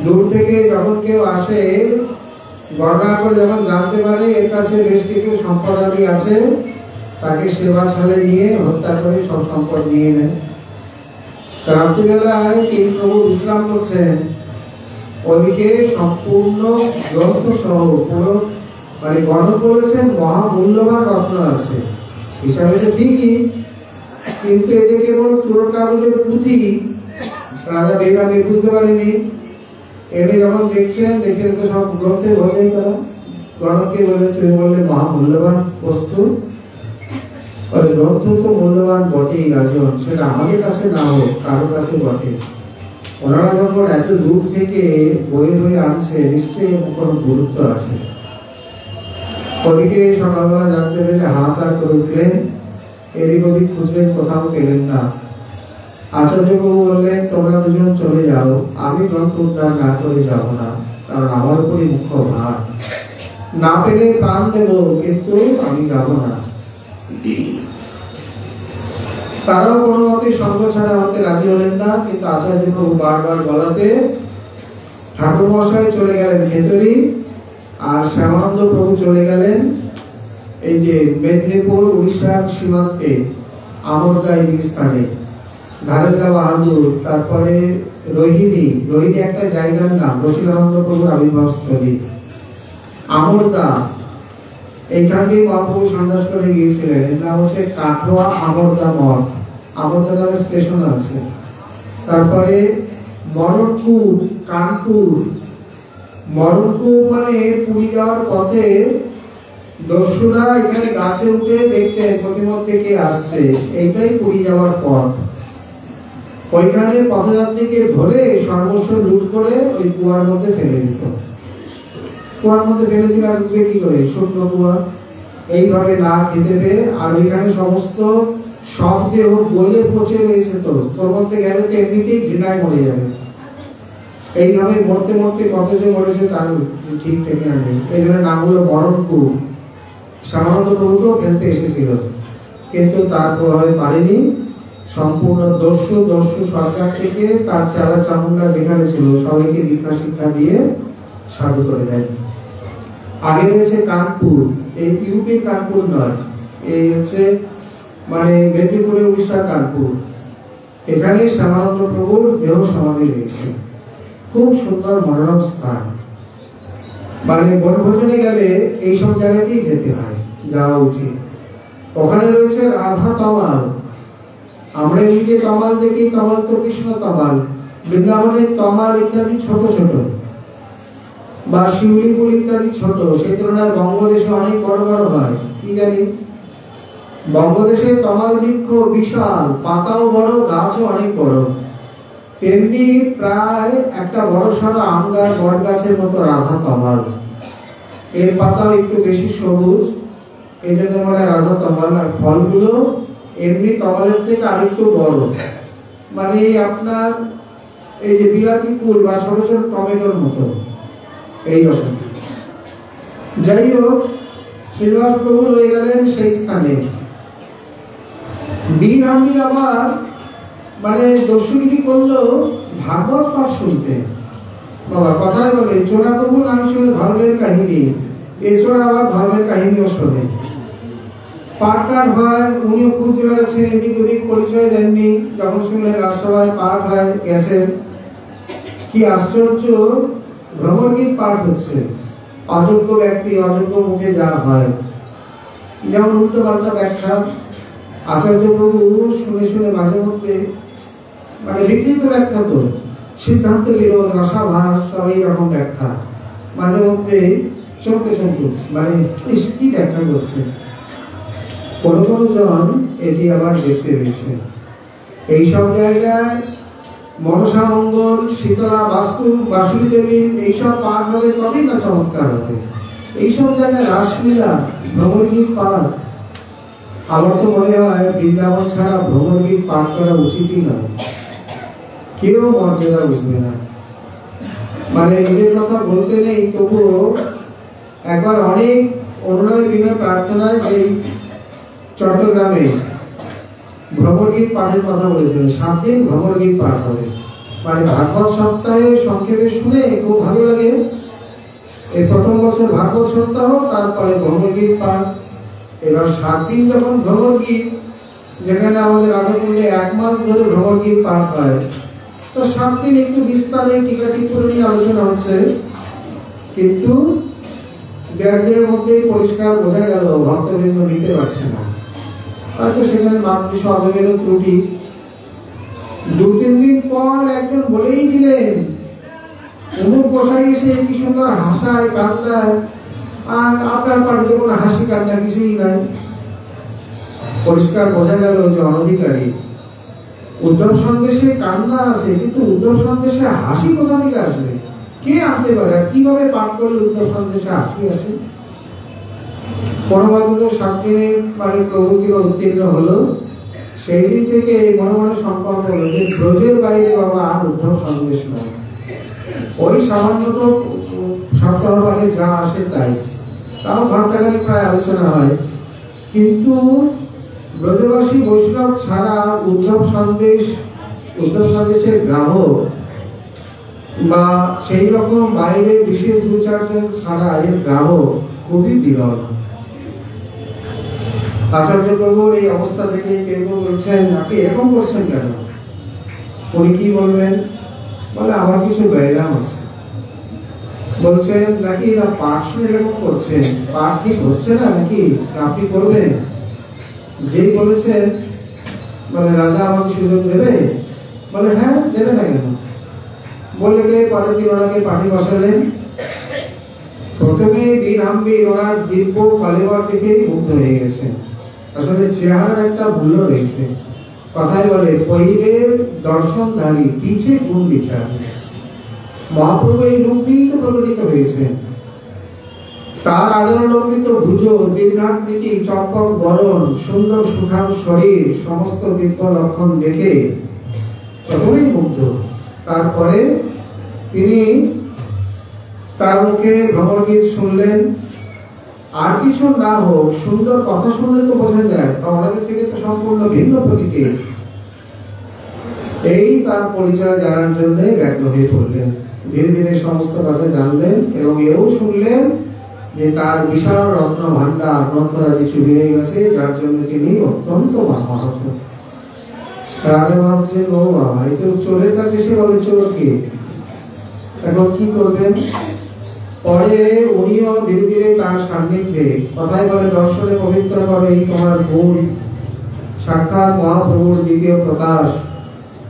B: দূর থেকে যখন কেউ আসে, গণনা করে যখন জানতে পারে এর কাছে বেশ কিছু সম্পদাদি আছে, তাকে সেবা ছলে নিয়ে হত্যা করে সব সম্পদ নিয়ে নেয়। রাত্রিবেলায় তিন প্রভু বিশ্রাম করছেন, ওদিকে সম্পূর্ণ গ্রন্থ সহ পুরো মানে গণক বলেছেন মহামূল্যবান রত্ন আছে, হিসাবে তো ঠিকই, কিন্তু এতে কেবল পুরো কাগজের পুঁথি। রাজা বেগামী বুঝতে পারেনি। এনে যখন দেখছেন, দেখে তো সব গ্রন্থে বোঝাই করা। গণককে বলে, তুমি বললে মহামূল্যবান বস্তু, গ্রন্থ তো মূল্যবান বটেই রাজন, সেটা আমাদের কাছে না হোক, কারোর কাছে বটে। ওনারা যখন এত দূর থেকে বয়ে বয়ে আনছে, নিশ্চয়ই কোনো গুরুত্ব আছে। ওদিকে সকালবেলা জানতে পেরে হাহাকার করে উঠলেন, এদিক ওদিক খুঁজলেন, কোথাও পেলেন না। আচার্যবাবু বললেন, তোমরা দুজন চলে যাও, আমি গ্রন্থ উদ্ধার না করে যাব না, কারণ আমার উপরই মুখ্য ভার। না পেলে প্রাণ দেব, কিন্তু আমি যাব না। তারাও কোনো মতে সঙ্গ ছাড়া হতে রাজি হলেন না, কিন্তু আচার্যবাবু বারবার বলাতে ঠাকুর মশাই চলে গেলেন ভেতরে, আর শ্যামানন্দ প্রভু চলে গেলেন এই যে মেদিনীপুর উড়িষ্যার সীমান্তে আমরদা এই স্থানে, ধারেন্দা বাহাদুর, তারপরে রোহিণী। রোহিণী একটা জায়গার নাম, রসিকানন্দ প্রভুর আবির্ভাবস্থলী। আমরদা, এইখান দিয়ে মহাপ্রভু সন্ন্যাস করে গিয়েছিলেন। এর নাম হচ্ছে কাটোয়া আমরদা মঠ, আমরদা নামে স্টেশন আছে। তারপরে মরণপুর, কানপুর। মরণপুর মানে পুরী যাওয়ার পথে দস্যুরা এখানে গাছে উঠে দেখতেন প্রতিমধ্যে কে আসছে, এইটাই পুরী যাওয়ার পথ। ওইখানে পথযাত্রীকে ধরে সর্বস্ব লুট করে ওই কুয়ার মধ্যে ফেলে দিত। কুয়ার মধ্যে ফেলে দিলে আর উঠবে কি করে, শুকনো কুয়া। এইভাবে না খেতে পেয়ে, আর ওইখানে সমস্ত সব দেহ গলে পচে রয়েছে, তো তোর মধ্যে গেলে তো এমনিতেই ঘৃণায় মরে যাবে। এইভাবে মরতে মরতে কত যে মরেছে তার ঠিক ঠিকানা নেই। এই জন্য নাম হলো মরণপুর। শ্যামানন্দ প্রভুকেও ফেলতে এসেছিল, কিন্তু তার প্রভাবে পারেনি। সম্পূর্ণ দস্যু সরকার থেকে তার চালা চামুন্ডা যেখানে ছিল সবাইকে দীক্ষা শিক্ষা দিয়ে সাধু করে দেয়। আগে রয়েছে কানপুর, এই ইউপি কানপুর নয়, এই হচ্ছে মানে মেদিনীপুরে উড়িষ্যার কানপুর। এখানে শ্যামানন্দ প্রভুর দেহ সমাধি রয়েছে, খুব সুন্দর মনোরম স্থান। মানে বনভোজনে গেলে এইসব জায়গাতেই যেতে হয়, যাওয়া উচিত। ওখানে রয়েছে রাধা তমাল। আমরা এদিকে তমাল দেখি, তমাল তো কৃষ্ণ তমাল। বৃন্দাবনের তমাল ইত্যাদি ছোট ছোট, বা শিউলি ফুল ইত্যাদি ছোট, সেই তুলনায় বঙ্গদেশে অনেক বড় বড় হয়। কি জানি, বঙ্গদেশে তমাল বৃক্ষ বিশাল, পাতাও বড়, গাছও অনেক বড়। তেমনি প্রায় একটা বড় সড়ো আম গাছ, বট গাছের মতো রাধা তমাল। এর পাতাও একটু বেশি সবুজ, এই জন্য বলে রাধা তমাল। আর ফলগুলো এমনি তমালের থেকে আরেকটু বড়, মানে আপনার এই যে বিলাতি কুল বা ছোট ছোট টমেটোর মতো এইরকম। যাই হোক, শ্রীনিবাস প্রভু রয়ে গেলেন সেই স্থানে। বীর হাম্বির আবার মানে দস্যুগিরি করলো ভাগবত পাঠ শুনতে। বাবা কথায় বলে, চোরা প্রভু নাম শুনে ধর্মের কাহিনী, এছাড়া আবার ধর্মের কাহিনীও শোনে। পাঠ হয়, উনিও খুঁজে বেড়াচ্ছেন, এদিক ওদিক পরিচয় দেননি। যখন শুনলেন রাজসভায় পাঠ হয় গেছেন, কি আশ্চর্য ভ্রমর গীত পাঠ হচ্ছে। অযোগ্য ব্যক্তি অযোগ্য মুখে যা হয়, যেমন উল্টো পাল্টা ব্যাখ্যা। আচার্য প্রভু শুনে শুনে মাঝে মধ্যে মানে বিকৃত ব্যাখ্যা, তো সিদ্ধান্ত বিরোধ, রসাভাস, সব এইরকম ব্যাখ্যা। মাঝে মধ্যে চমকে চমকে মানে কি ব্যাখ্যা করছে। কোনো কোনো জন এটি আবার দেখতে পেয়েছে। এইসব জায়গায় মনসা মঙ্গল, শীতলা বাসুলী দেবীর এইসব পাঠ হবে, তবেই না চমৎকার হবে। এইসব জায়গায় রাসলীলা, ভ্রমর গীত পাঠ, আমার তো মনে হয় বৃন্দাবন ছাড়া ভ্রমর গীত পাঠ করা উচিতই নয়। কেউ মর্যাদা বুঝবে না। মানে নিজের কথা বলতে নেই, তবুও একবার অনেক অনুনয় বিনয় প্রার্থনায় যে চট্টগ্রামে ভ্রমর গীত পাঠের কথা বলেছিলেন, 7 দিন ভ্রমর গীত পাঠ হবে। মানে ভাগবত সপ্তাহে সংক্ষেপে শুনে খুব ভালো লাগে। এই প্রথম বছর ভাগবত সপ্তাহ, তারপরে ভ্রমর গীত পাঠ। এবার 7 দিন যখন ভ্রমর গীত, যেখানে আমাদের রাধাকুণ্ডে 1 মাস ধরে ভ্রমর গীত পাঠ হয়, তো 7 দিন একটু বিস্তারে টিকা টিপ্পনী নিয়ে আলোচনা হচ্ছে। কিন্তু 1.5 দিনের মধ্যেই পরিষ্কার বোঝা গেল ভক্তবৃন্দ নিতে পারছে না। হয়তো সেখানে মাতৃ সহযোগেরও ত্রুটি। 2-3 দিন পর একজন বলেই দিলেন, অমুক গোসাই এসে কি সুন্দর হাসায় কান্দায়, আর আপনার বাড়িতে কোনো হাসি কান্না কিছুই নাই। পরিষ্কার বোঝা গেল যে অনধিকারী। উদ্ধব সন্দেশে কান্না আছে, কিন্তু উদ্ধব সন্দেশে হাসি কোথা থেকে আসবে? কে আনতে পারে? আর কিভাবে পাঠ করলে উদ্ধব সন্দেশে হাসি আসে? পরমাত্ম 7 দিনে মানে প্রভু কিবা উত্তীর্ণ হলো, সেই দিন থেকে মনে মনে সংকল্প হলো যে ব্রজের বাইরে বাবা আর উদ্ধব সন্দেশ নয়। ওই সামান্য তো সপ্তাহ মানে যা আসে তাই, তাও ঘন্টাখানিক প্রায় আলোচনা হয়। কিন্তু ব্রজবাসী বৈষ্ণব ছাড়া উদ্ধব সন্দেশের গ্রাহক বা সেই রকম বাইরে বিশেষ 2-4 জন ছাড়া এর গ্রাহক খুবই বিরল। আচার্য প্রভুর এই অবস্থা দেখে কেউ কেউ বলছেন, আপনি এরকম করছেন কেন? উনি কি বলবেন? বলে আমার কিছু ব্যায়াম আছে। বলছেন নাকি না পাঠ শুনে এরকম করছেন, পাঠ ঠিক হচ্ছে না নাকি আপনি করবেন? যেই বলেছেন, বলে রাজা আমাকে সুযোগ দেবে? বলে হ্যাঁ, দেবে না কেন? বলে পরের দিন ওনাকে পাঠে বসালেন। প্রথমে বীর ওনার দিব্য কালেবার থেকে মুগ্ধ হয়ে গেছে। আসলে চেহারার একটা মূল্য রয়েছে। কথায় বলে পহিলে দর্শনধারী, পিছে গুণ বিচার। মহাপ্রভু এই রূপ নিয়েই তো প্রকটিত হয়েছে। তার আদরলম্বিত ভুজ, দীর্ঘাকৃতি, চম্পক বরণ, সুন্দর সুঠাম শরীর, সমস্ত দিব্য লক্ষণ দেখে প্রথমেই মুগ্ধ। তারপরে তিনি তার মুখে ভ্রমর গীত শুনলেন। আর কিছু না হোক, সুন্দর কথা শুনলে তো বোঝা যায় আমাদের থেকে তো সম্পূর্ণ ভিন্ন প্রকৃতির। এই তার পরিচয় জানার জন্য ব্যগ্র হয়ে পড়লেন। ধীরে ধীরে সমস্ত কথা জানলেন এবং এও শুনলেন যে তার বিশাল রত্ন ভান্ডার গ্রন্থরাজি চুরি হয়ে গেছে, যার জন্য তিনি অত্যন্ত মহাহত। রাজা ভাবছেন, ও বাবা, এই তো চোরের কাছে সে বলে চোর কে, এখন কি করবেন? পরে উনিও ধীরে ধীরে তার সান্নিধ্যে, কথায় বলে দর্শনে পবিত্র করে এই তোমার গুণ, সাক্ষাৎ মহাপ্রভুর দ্বিতীয় প্রকাশ।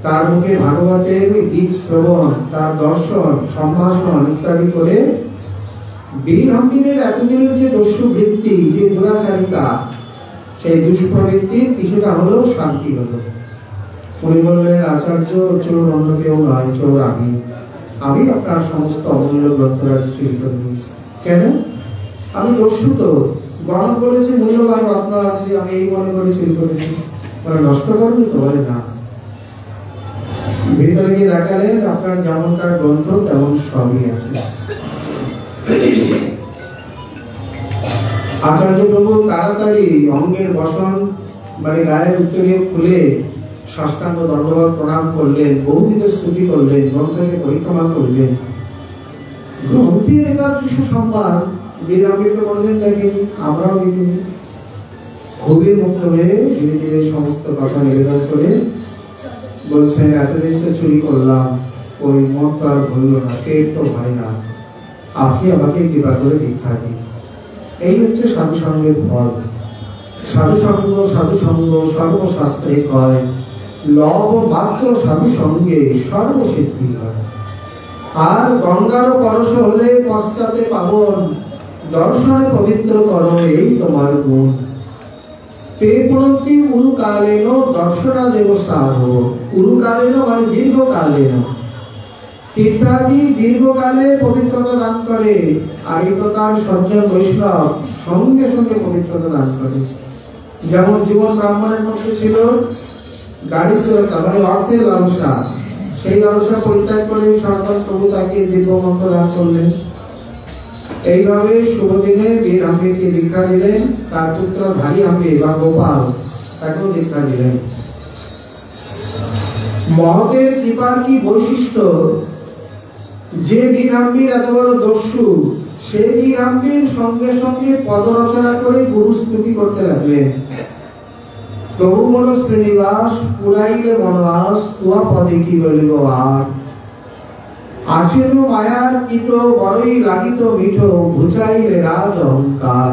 B: তার মুখে ভাগবতের গীত শ্রবণ, তার দর্শন, সম্ভাষণ ইত্যাদি করে বীরহঙ্গিনীর এতদিনের যে দস্যু বৃত্তি, যে দুরাচারিতা, সেই দুষ্প্রবৃত্তির কিছুটা হলেও শান্তি হলো। উনি বললেন, আচার্য, চোর অন্য কেউ নয়, চোর আমি আপনার সমস্ত অমূল্য গ্রন্থরাজি চুরি করে নিয়েছি। কেন? আমি দস্যু তো, গণন করেছি, মূল্যবান রত্ন আছে, আমি এই মনে করে চুরি করেছি। মানে নষ্ট করবি তো? বলে না। ভিতরে গিয়ে দেখালেন আপনার যেমনকার গ্রন্থ তেমন সবই আছে। আচার্য প্রভু তাড়াতাড়ি অঙ্গের বসন মানে গায়ের উত্তরীয় খুলে সাষ্টাঙ্গ দণ্ডবত প্রণাম করলেন, বহুবিধ স্তুতি করলেন, গ্রন্থকে পরিক্রমা করলেন। গ্রন্থের একাদৃশ্য সম্মান বীরামৃত বললেন দেখেনি, আমরাও দেখিনি। খুবই মুক্ত হয়ে ধীরে ধীরে সমস্ত কথা নিবেদন করে বলছেন, এতদিন তো চুরি করলাম, ওই মত তো আর ভুলল না, পেট তো হয় না, আপনি আমাকে কৃপা করে দীক্ষা দিন। এই হচ্ছে সাধু সঙ্গের ফল। সাধু সঙ্গ সর্বশাস্ত্রে কয়, লব মাত্র সাধু সঙ্গে সর্বসিদ্ধি হয়। আর গঙ্গার পরশ হলে পশ্চাতে পাবন, দর্শনে পবিত্র করো এই তোমার গুণ। তে পুনন্তি উরুকালেন দর্শনাদেব সাধু। উরুকালেন মানে দীর্ঘকালেন। তীর্থাদি দীর্ঘকালে পবিত্রতা দান করে, আর এই প্রকার সজ্জন বৈষ্ণব সঙ্গে সঙ্গে পবিত্রতা দান করে। যেমন জীবন ব্রাহ্মণের মধ্যে ছিল দারিদ্রতা মানে অর্থের লালসা, সেই লালসা পরিত্যাগ করে সনাতন প্রভু তাকে দিব্য মন্ত্র দান করলেন। এইভাবে শুভ দিনে বীর হাম্পিকে দীক্ষা দিলেন, তার পুত্র ভারী হাম্পি বা গোপাল তাকেও দীক্ষা দিলেন। মহতের কৃপার কি বৈশিষ্ট্য, যে বীর হাম্পির এত বড় দস্যু, সেই বীর হাম্পির সঙ্গে সঙ্গে পদরচনা করে গুরু স্তুতি করতে লাগলেন। প্রভু মন শ্রীনিবাস পুরাইলে মনবাস, তুয়া পদে কি বলিব আর। আছেন মায়ার কীট বড়ই লাগিত মিঠো, ঘুচাইলে রাজ অহংকার।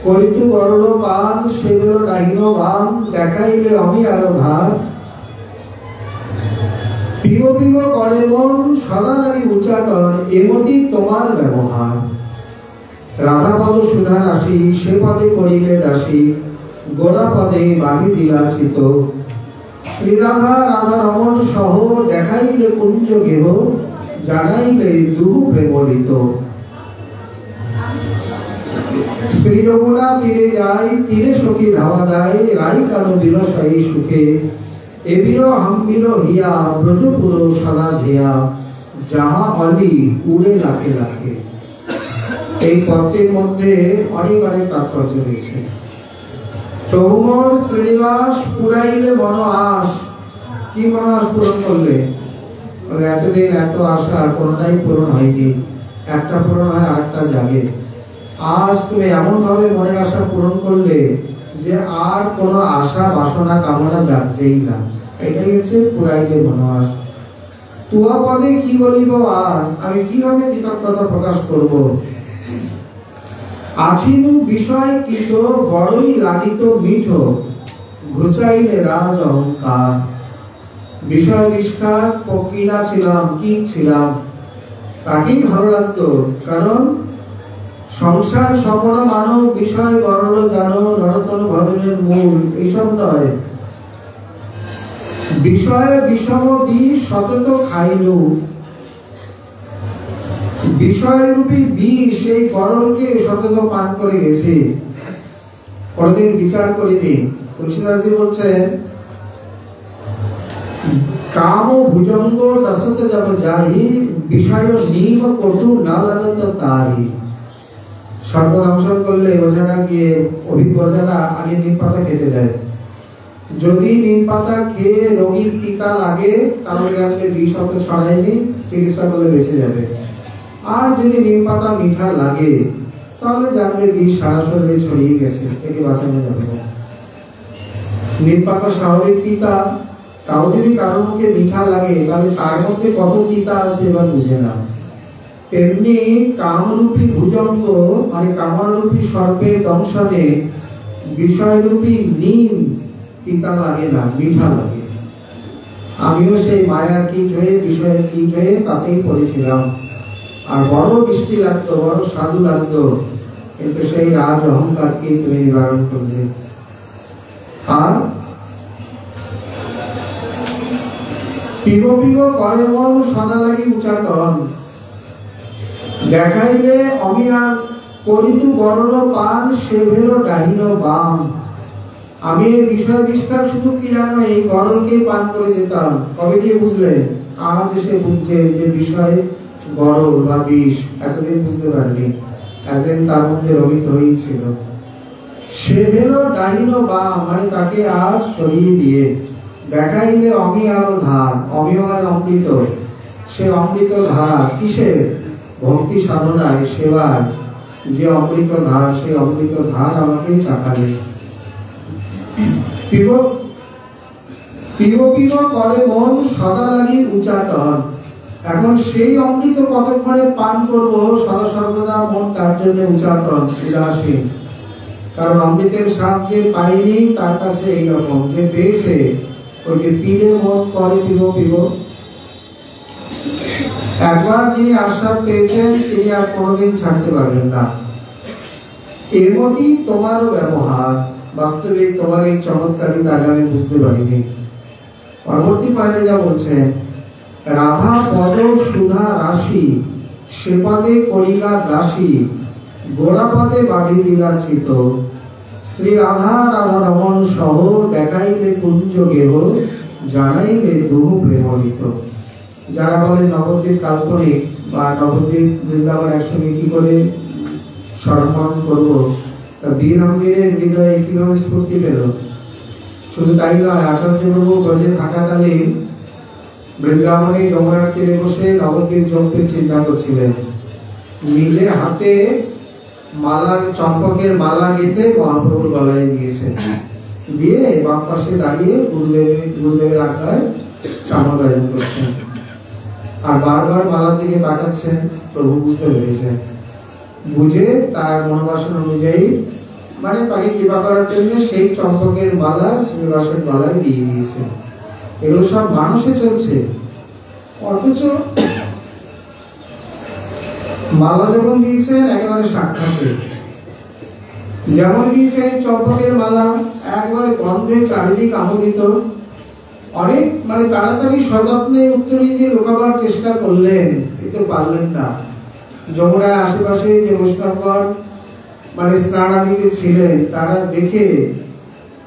B: করিতু গরল পান সেবেল ডাহিন বান, দেখাইলে অমি আরো ধার। পিব পিব করে মন সদা নারী উচ্চাটন, এমতি তোমার ব্যবহার। রাধাপদ সুধা রাশি সে পদে করিলে দাসী, গোলা পদে বাড়ি দিলাচিত। শ্রীরাধা রাধা রমণ সহ দেখাইলে কুঞ্জ গেহ, জানাইলে দুহু প্রেমরিত। শ্রী যমুনা তীরে যাই তীরে সখী ধাওয়া দেয়, রাই কানো বিলসাই সুখে। এবির হাম্বির হিয়া ব্রজপুর সদা ধিয়া, যাহা অলি উড়ে লাখে লাখে। এই পদটির মধ্যে অনেক অনেক তাৎপর্য রয়েছে। প্রভুমর শ্রীনিবাস পুরাইলে মন আস, কি মন আস পূরণ করলে? এতদিন এত আশা কোনটাই পূরণ হয়নি, একটা পূরণ হয় আরেকটা জাগে। আজ তুমি এমন ভাবে মনের আশা পূরণ করলে যে আর কোনো আশা বাসনা কামনা জাগছেই না। এটাই হচ্ছে পুরাইলে মন আস। তুয়া পদে কি বলিব আর, আমি কিভাবে কৃতজ্ঞতা প্রকাশ করব। আছিনু বিষয় কীট বড়ই লাগিত মিঠো, ঘুচাইলে রাজ অহংকার। বিষয় নিষ্ঠার কিনা ছিলাম, কি ছিলাম, তাকেই ভালো লাগতো। কারণ সংসার সকল মানব বিষয় গরল জানো, নরতন ভজনের মূল এইসব নয়। বিষয়ে বিষম বিষ সতত খাইলু, বিষয়রূপী বিষ সেই গরলকে সতত পান করে গেছে, কোনদিন বিচার করিনি। তুলসীদাসজি বলছেন, কাম ভুজঙ্গ রসতে যাব যাহি, বিষয় নিম কটু না লাগত তাহি। সর্বদংশন করলে ওঝারা গিয়ে অভিজ্ঞরা আগে নিম পাতা খেতে দেয়। যদি নিম পাতা খেয়ে রোগীর টিকা লাগে তাহলে আপনি বিষ অত ছড়ায়নি, চিকিৎসা করলে বেঁচে যাবে। আর যদি নিম পাতা মিঠা লাগে তাহলে জানবে বিষ সারা শরীরে ছড়িয়ে গেছে, থেকে বাঁচানো যাবে না। নিম পাতা স্বাভাবিক তিতা, তাও যদি কারো মুখে মিঠা লাগে তাহলে তার মধ্যে কত তিতা আছে এবার বুঝে না। তেমনি কামরূপী ভুজঙ্গ মানে কামরূপী সর্পের দংশনে বিষয়রূপী নিম তিতা লাগে না, মিঠা লাগে। আমিও সেই মায়ার কীট হয়ে বিষয়ের কীট হয়ে তাতেই পড়েছিলাম, আর বড় বৃষ্টি লাগতো, বড় সাধু লাগতো, কিন্তু সেই রাজ অহংকারকে তুমি নিবারণ করলে। আর পিব পিব করে মন সদা লাগি উচ্চাটন, দেখাইলে অমিয়ার করিতু গরল পান সেভেল ডাহিন বাম। আমি এই বিষয় বিস্তার শুধু কি জানো, এই গরলকে পান করে যেতাম। কবে দিয়ে বুঝলে? আজ এসে বুঝছে যে বিষয় গরল বা বিষ, এতদিন বুঝতে পারলি, একদিন তার মধ্যে রমিত হয়েছিল। সেভেল ডাহিন বাম মানে তাকে আজ সরিয়ে দিয়ে, দেখাইলে অমি আরো ধার, অমিয় অমৃত, সে অমৃত ধারা কিসের? ভক্তি সাধনায় সেবায় যে অমৃত ধার, সেই অমৃত ধার আমাকে চাকালে। পিব পিব পিব করে মন সদা লাগি উচ্চাটন। এখন সেই অমৃত কতক্ষণে পান করব, সদা সর্বদা মন তার জন্য উচ্চাটন, উদাসীন। কারণ অমৃতের স্বাদ যে পাইনি তার কাছে এইরকম, যে পেয়েছে ওই যে পিলে মন করে পিব পিব। একবার যিনি আশ্বাস পেয়েছেন তিনি আর কোনোদিন ছাড়তে পারবেন না। এমনই তোমারও ব্যবহার, বাস্তবে তোমার এই চমৎকারিতা আগে আমি বুঝতে পারিনি। পরবর্তী পায়রে যা বলছেন, রাধা পদ সুধা রাশি সে পদে করিলা দাসী গোড়া পদে বাঁধি দিলা চিত শ্রী রাধা রাধা রমন সহ দেখাইলে কুঞ্জ গেহ জানাইলে দুহু প্রেমরিত। যারা বলে নবদ্বীপ কাল্পনিক বা নবদ্বীপ বৃন্দাবন একসঙ্গে কি করে স্মরণ করবো, বীরঙ্গের হৃদয়ে কিভাবে স্ফূর্তি পেল। শুধু তাই নয়, আচার্য প্রভু ব্রজে থাকাকালীন বৃন্দাবনে যমুনার তীরে বসে নবদ্বীপ যজ্ঞের চিন্তা করছিলেন। নিজে হাতে মালা, চম্পকের মালা গেঁথে মহাপ্রভুর গলায় দিয়েছেন, দিয়ে বাম পাশে দাঁড়িয়ে গুরুদেবের আজ্ঞায় চামর গাজন করছেন আর বারবার মালার দিকে তাকাচ্ছেন। প্রভু বুঝতে পেরেছেন, বুঝে তার মনোবাসনা অনুযায়ী মানে তাকে কৃপা করার জন্য সেই চম্পকের মালা শ্রীনিবাসের গলায় দিয়ে দিয়েছে। এগুলো সব মানুষে চলছে, অথচ মালা যখন দিয়েছেন একেবারে সাক্ষাৎ, যেমন দিয়েছেন চম্পকের মালা একবারে গন্ধে চারিদিক আমোদিত। অনেক মানে তাড়াতাড়ি সযত্নে উত্তরী দিয়ে রোকাবার চেষ্টা করলেন, কিন্তু পারলেন না। যমুনার আশেপাশে যে বৈষ্ণবগণ মানে স্নানাদিতে ছিলেন তারা দেখে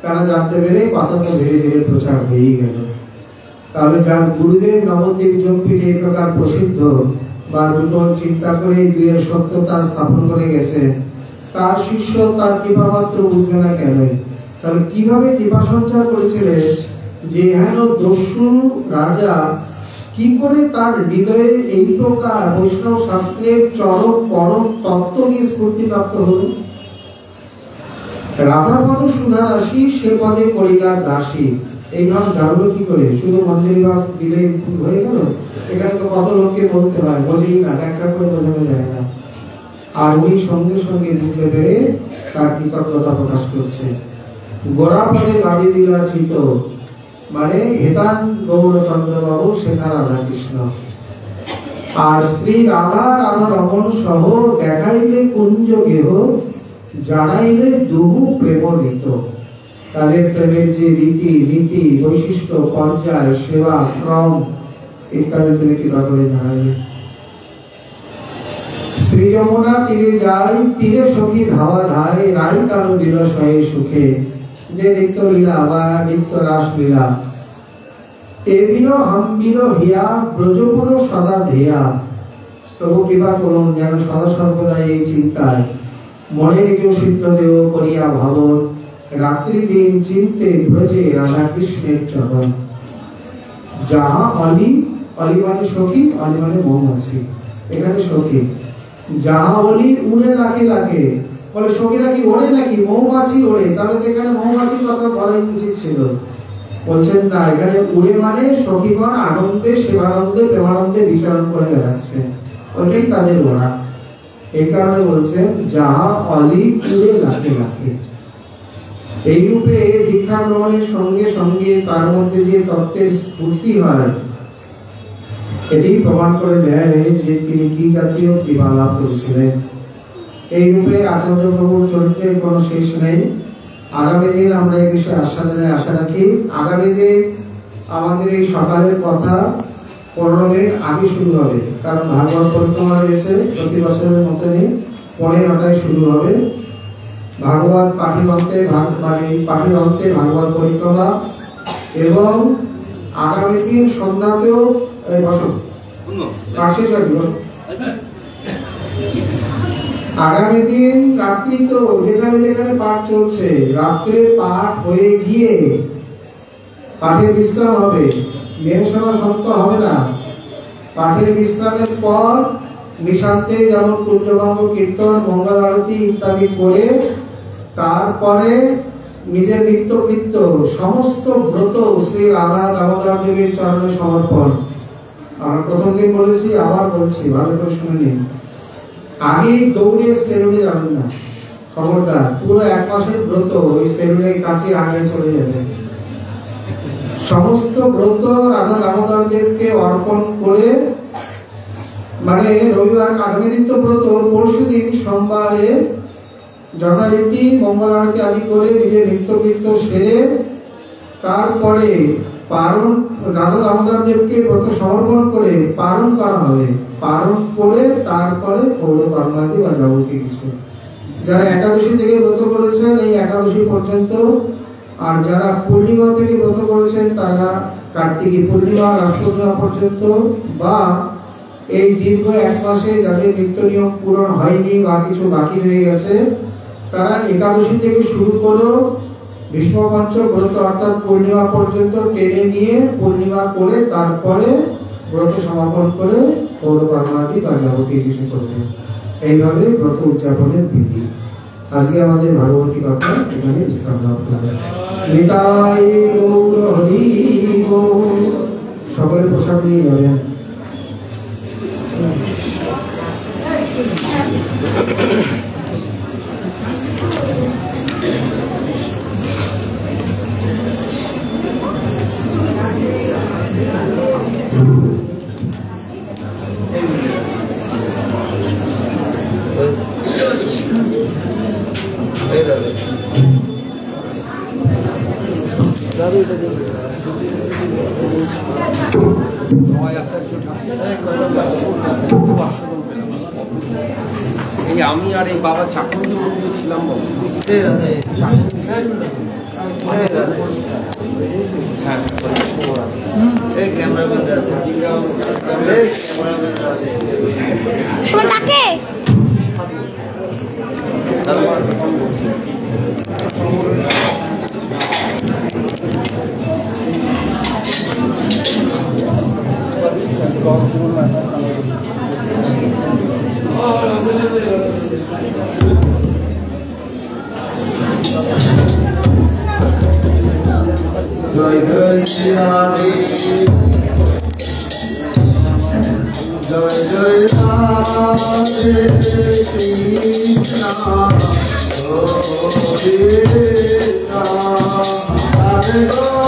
B: তারা জানতে পেরে কথা তো ধীরে ধীরে প্রচার হয়েই গেল। তাহলে যার গুরুদেব নবদ্বীপ যোগপীঠে এই প্রকার প্রসিদ্ধ বা নূতন চিন্তা করে দুয়ের সত্যতা স্থাপন করে গেছে, তার শিষ্য তার কৃপা মাত্র বুঝবে না কেন? তাহলে কিভাবে কৃপা সঞ্চার করেছিলেন যে হেন দস্যু রাজা কি করে তার হৃদয়ে এই প্রকার বৈষ্ণব শাস্ত্রের চরম পরম তত্ত্ব নিয়ে স্ফূর্তিপ্রাপ্ত হল। রাধা পদ সুধা রাশি সে পদে করিলা দাসী, এই ভাব জানলো কি করে? শুধু মন্দির ভাব দিলে হয়ে গেল? এখানে তো কত লোককে বলতে হয়, বোঝেই না, একটা করে বোঝানো যায় না। আর উনি সঙ্গে সঙ্গে বুঝতে পেরে তার কৃতজ্ঞতা প্রকাশ করছে। গোড়া পদে বাঁধি দিলা চিত, মানে হেতান গৌরচন্দ্র বাবু সেটা রাধা কৃষ্ণ। আর শ্রী রাধা রাধা রমন সহ দেখাইলে কুঞ্জ গেহ জানাইলে দুহু প্রেমরিত। তাদের প্রেমের যে রীতি নীতি বৈশিষ্ট্য পর্যায় সেবা ক্রম ইত্যাদি তুমি কৃপা করে জানাইলে। শ্রী যমুনা তীরে যাই তীরে সখী ধাওয়া ধায় রাই কারো বিরসয়ে সুখে যে নিত্য লীলা বা নিত্য রাস লীলা এবির হাম্বির হিয়া ব্রজপুর সদা ধেয়া। প্রভু কৃপা করুন যেন সদা সর্বদা এই চিন্তায় মনে নিজ সিদ্ধ দেহ করিয়া ভাবন রাত্রি দিন চিন্তে ব্রজে রাধা কৃষ্ণের চরণ। যাহা অলি, অলি মানে সখী, অলি মানে মৌমাছি, এখানে সখী। যাহা অলি উড়ে লাখে লাখে, বলে সখীরা কি ওড়ে নাকি? মৌমাছি ওড়ে, তাহলে এখানে মৌমাছির কথা বলাই উচিত ছিল। বলছেন না, এখানে উড়ে মানে সখীগণ আনন্দে সেবানন্দে প্রেমানন্দে বিচরণ করে বেড়াচ্ছে, ওইটাই তাদের ওড়া। এই কারণে বলছেন যাহা অলি উড়ে লাখে লাখে। এই রূপে দীক্ষা গ্রহণের সঙ্গে সঙ্গে তার মধ্যে যে তত্ত্বের স্ফূর্তি হয় এটি প্রমাণ করে দেয় যে তিনি কি জাতীয় কৃপা লাভ করেছিলেন। এই রূপে আচার্য প্রভুর চরিত্রের কোনো শেষ নেই। আগামী দিন আমরা এই বিষয়ে আশা রাখি। আগামী দিন আমাদের এই সকালের কথা 15 মিনিট আগে শুরু হবে, কারণ ভাগবত পরিক্রমা রয়েছে প্রতি বছরের মতনই 15টায় শুরু হবে। ভাগবত পাঠের অন্তে ভাগবত পরিক্রমা এবং আগামী দিন সন্ধ্যাতেও আগামী দিন রাত্রি তো যেখানে যেখানে পাঠ চলছে রাত্রে পাঠ হয়ে গিয়ে পাঠের বিশ্রাম হবে, মেহসভা সমাপ্ত হবে না। পাঠের বিশ্রামের পর নিশান্তে যেমন কুঞ্জভঙ্গ কীর্তন মঙ্গল আরতি ইত্যাদি করে তারপরে নিজের নিত্যকৃত্য সমস্ত ব্রত শ্রী রাধা দামোদর দেবীর চরণে সমর্পণ। আমরা প্রথম দিন বলেছি, আবার বলছি, ভালো করে শুনে নিন। আগেই দৌড়ে সেলুনে যাবেন না, খবরদার। পুরো 1 মাসের ব্রত ওই সেলুনের কাছে আগে চলে যাবে। সমস্ত ব্রত রাধা দামোদর দেবকে অর্পণ করে মানে রবিবার আগামী দিন তো ব্রত, পরশু দিন সোমবারে যথারীতি মঙ্গল আরতি আদি করে নিজের নিত্যকৃত্য সেরে তারপরে পারণ রাধা দামোদর দেবকে ব্রত সমর্পণ করে পারণ করা হবে। পারণ করে তারপরে পৌর কর্মাদি বা যাবতীয় কিছু যারা একাদশী থেকে ব্রত করেছেন এই একাদশী পর্যন্ত, আর যারা পূর্ণিমা থেকে ব্রত করেছেন তারা কার্তিকী পূর্ণিমা রাস পূর্ণিমা পর্যন্ত, বা এই দীর্ঘ এক মাসে যাদের নিত্য নিয়ম পূরণ হয়নি বা কিছু বাকি রয়ে গেছে তারা একাদশী থেকে শুরু করো ভীষ্ম পঞ্চক ব্রত অর্থাৎ পূর্ণিমা পর্যন্ত টেনে নিয়ে পূর্ণিমা করে তারপরে ব্রত সমাপন করে পৌর কর্মাদি বা যাবতীয় কিছু করবে। এইভাবে ব্রত উদযাপনের বিধি। আজকে আমাদের ভাগবতী কথা এখানে বিশ্রাম নেওয়া হবে। নিতাই গৌর হরি গৌর। সকলের পোশাক নিয়ে যাবেন।
A: আমি আর এই বাবা চাকরি ছিলাম
C: জয় জয় শ্রী রাধে, জয় জয় রাধে কৃষ্ণ, রাধে রাধে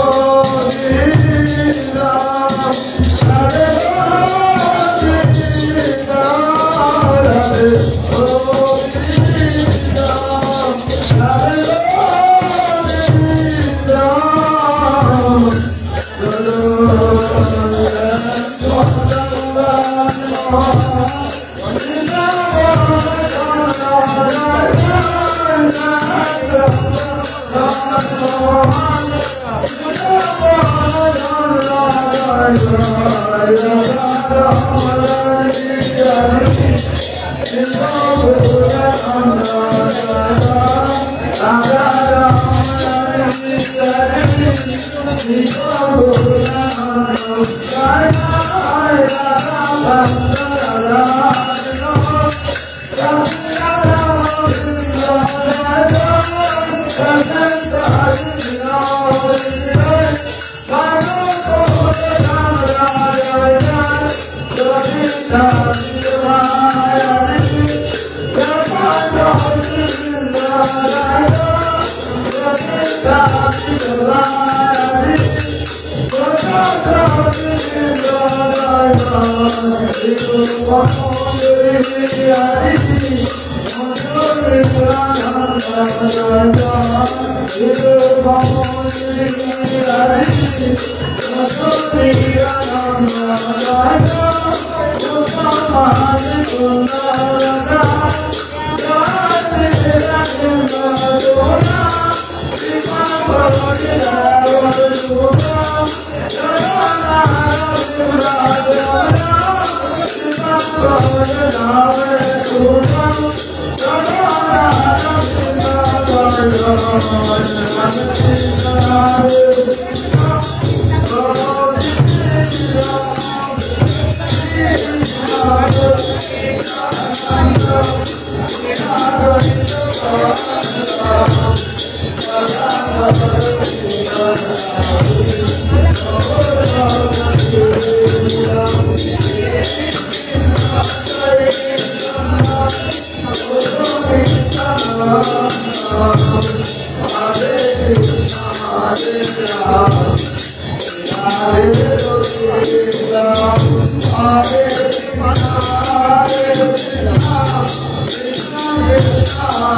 C: Hare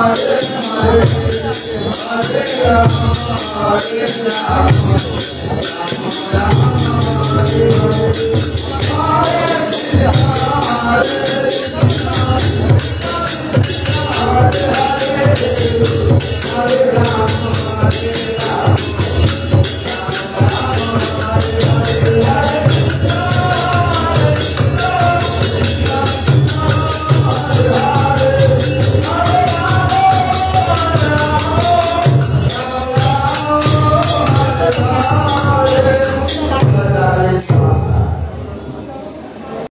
C: Hare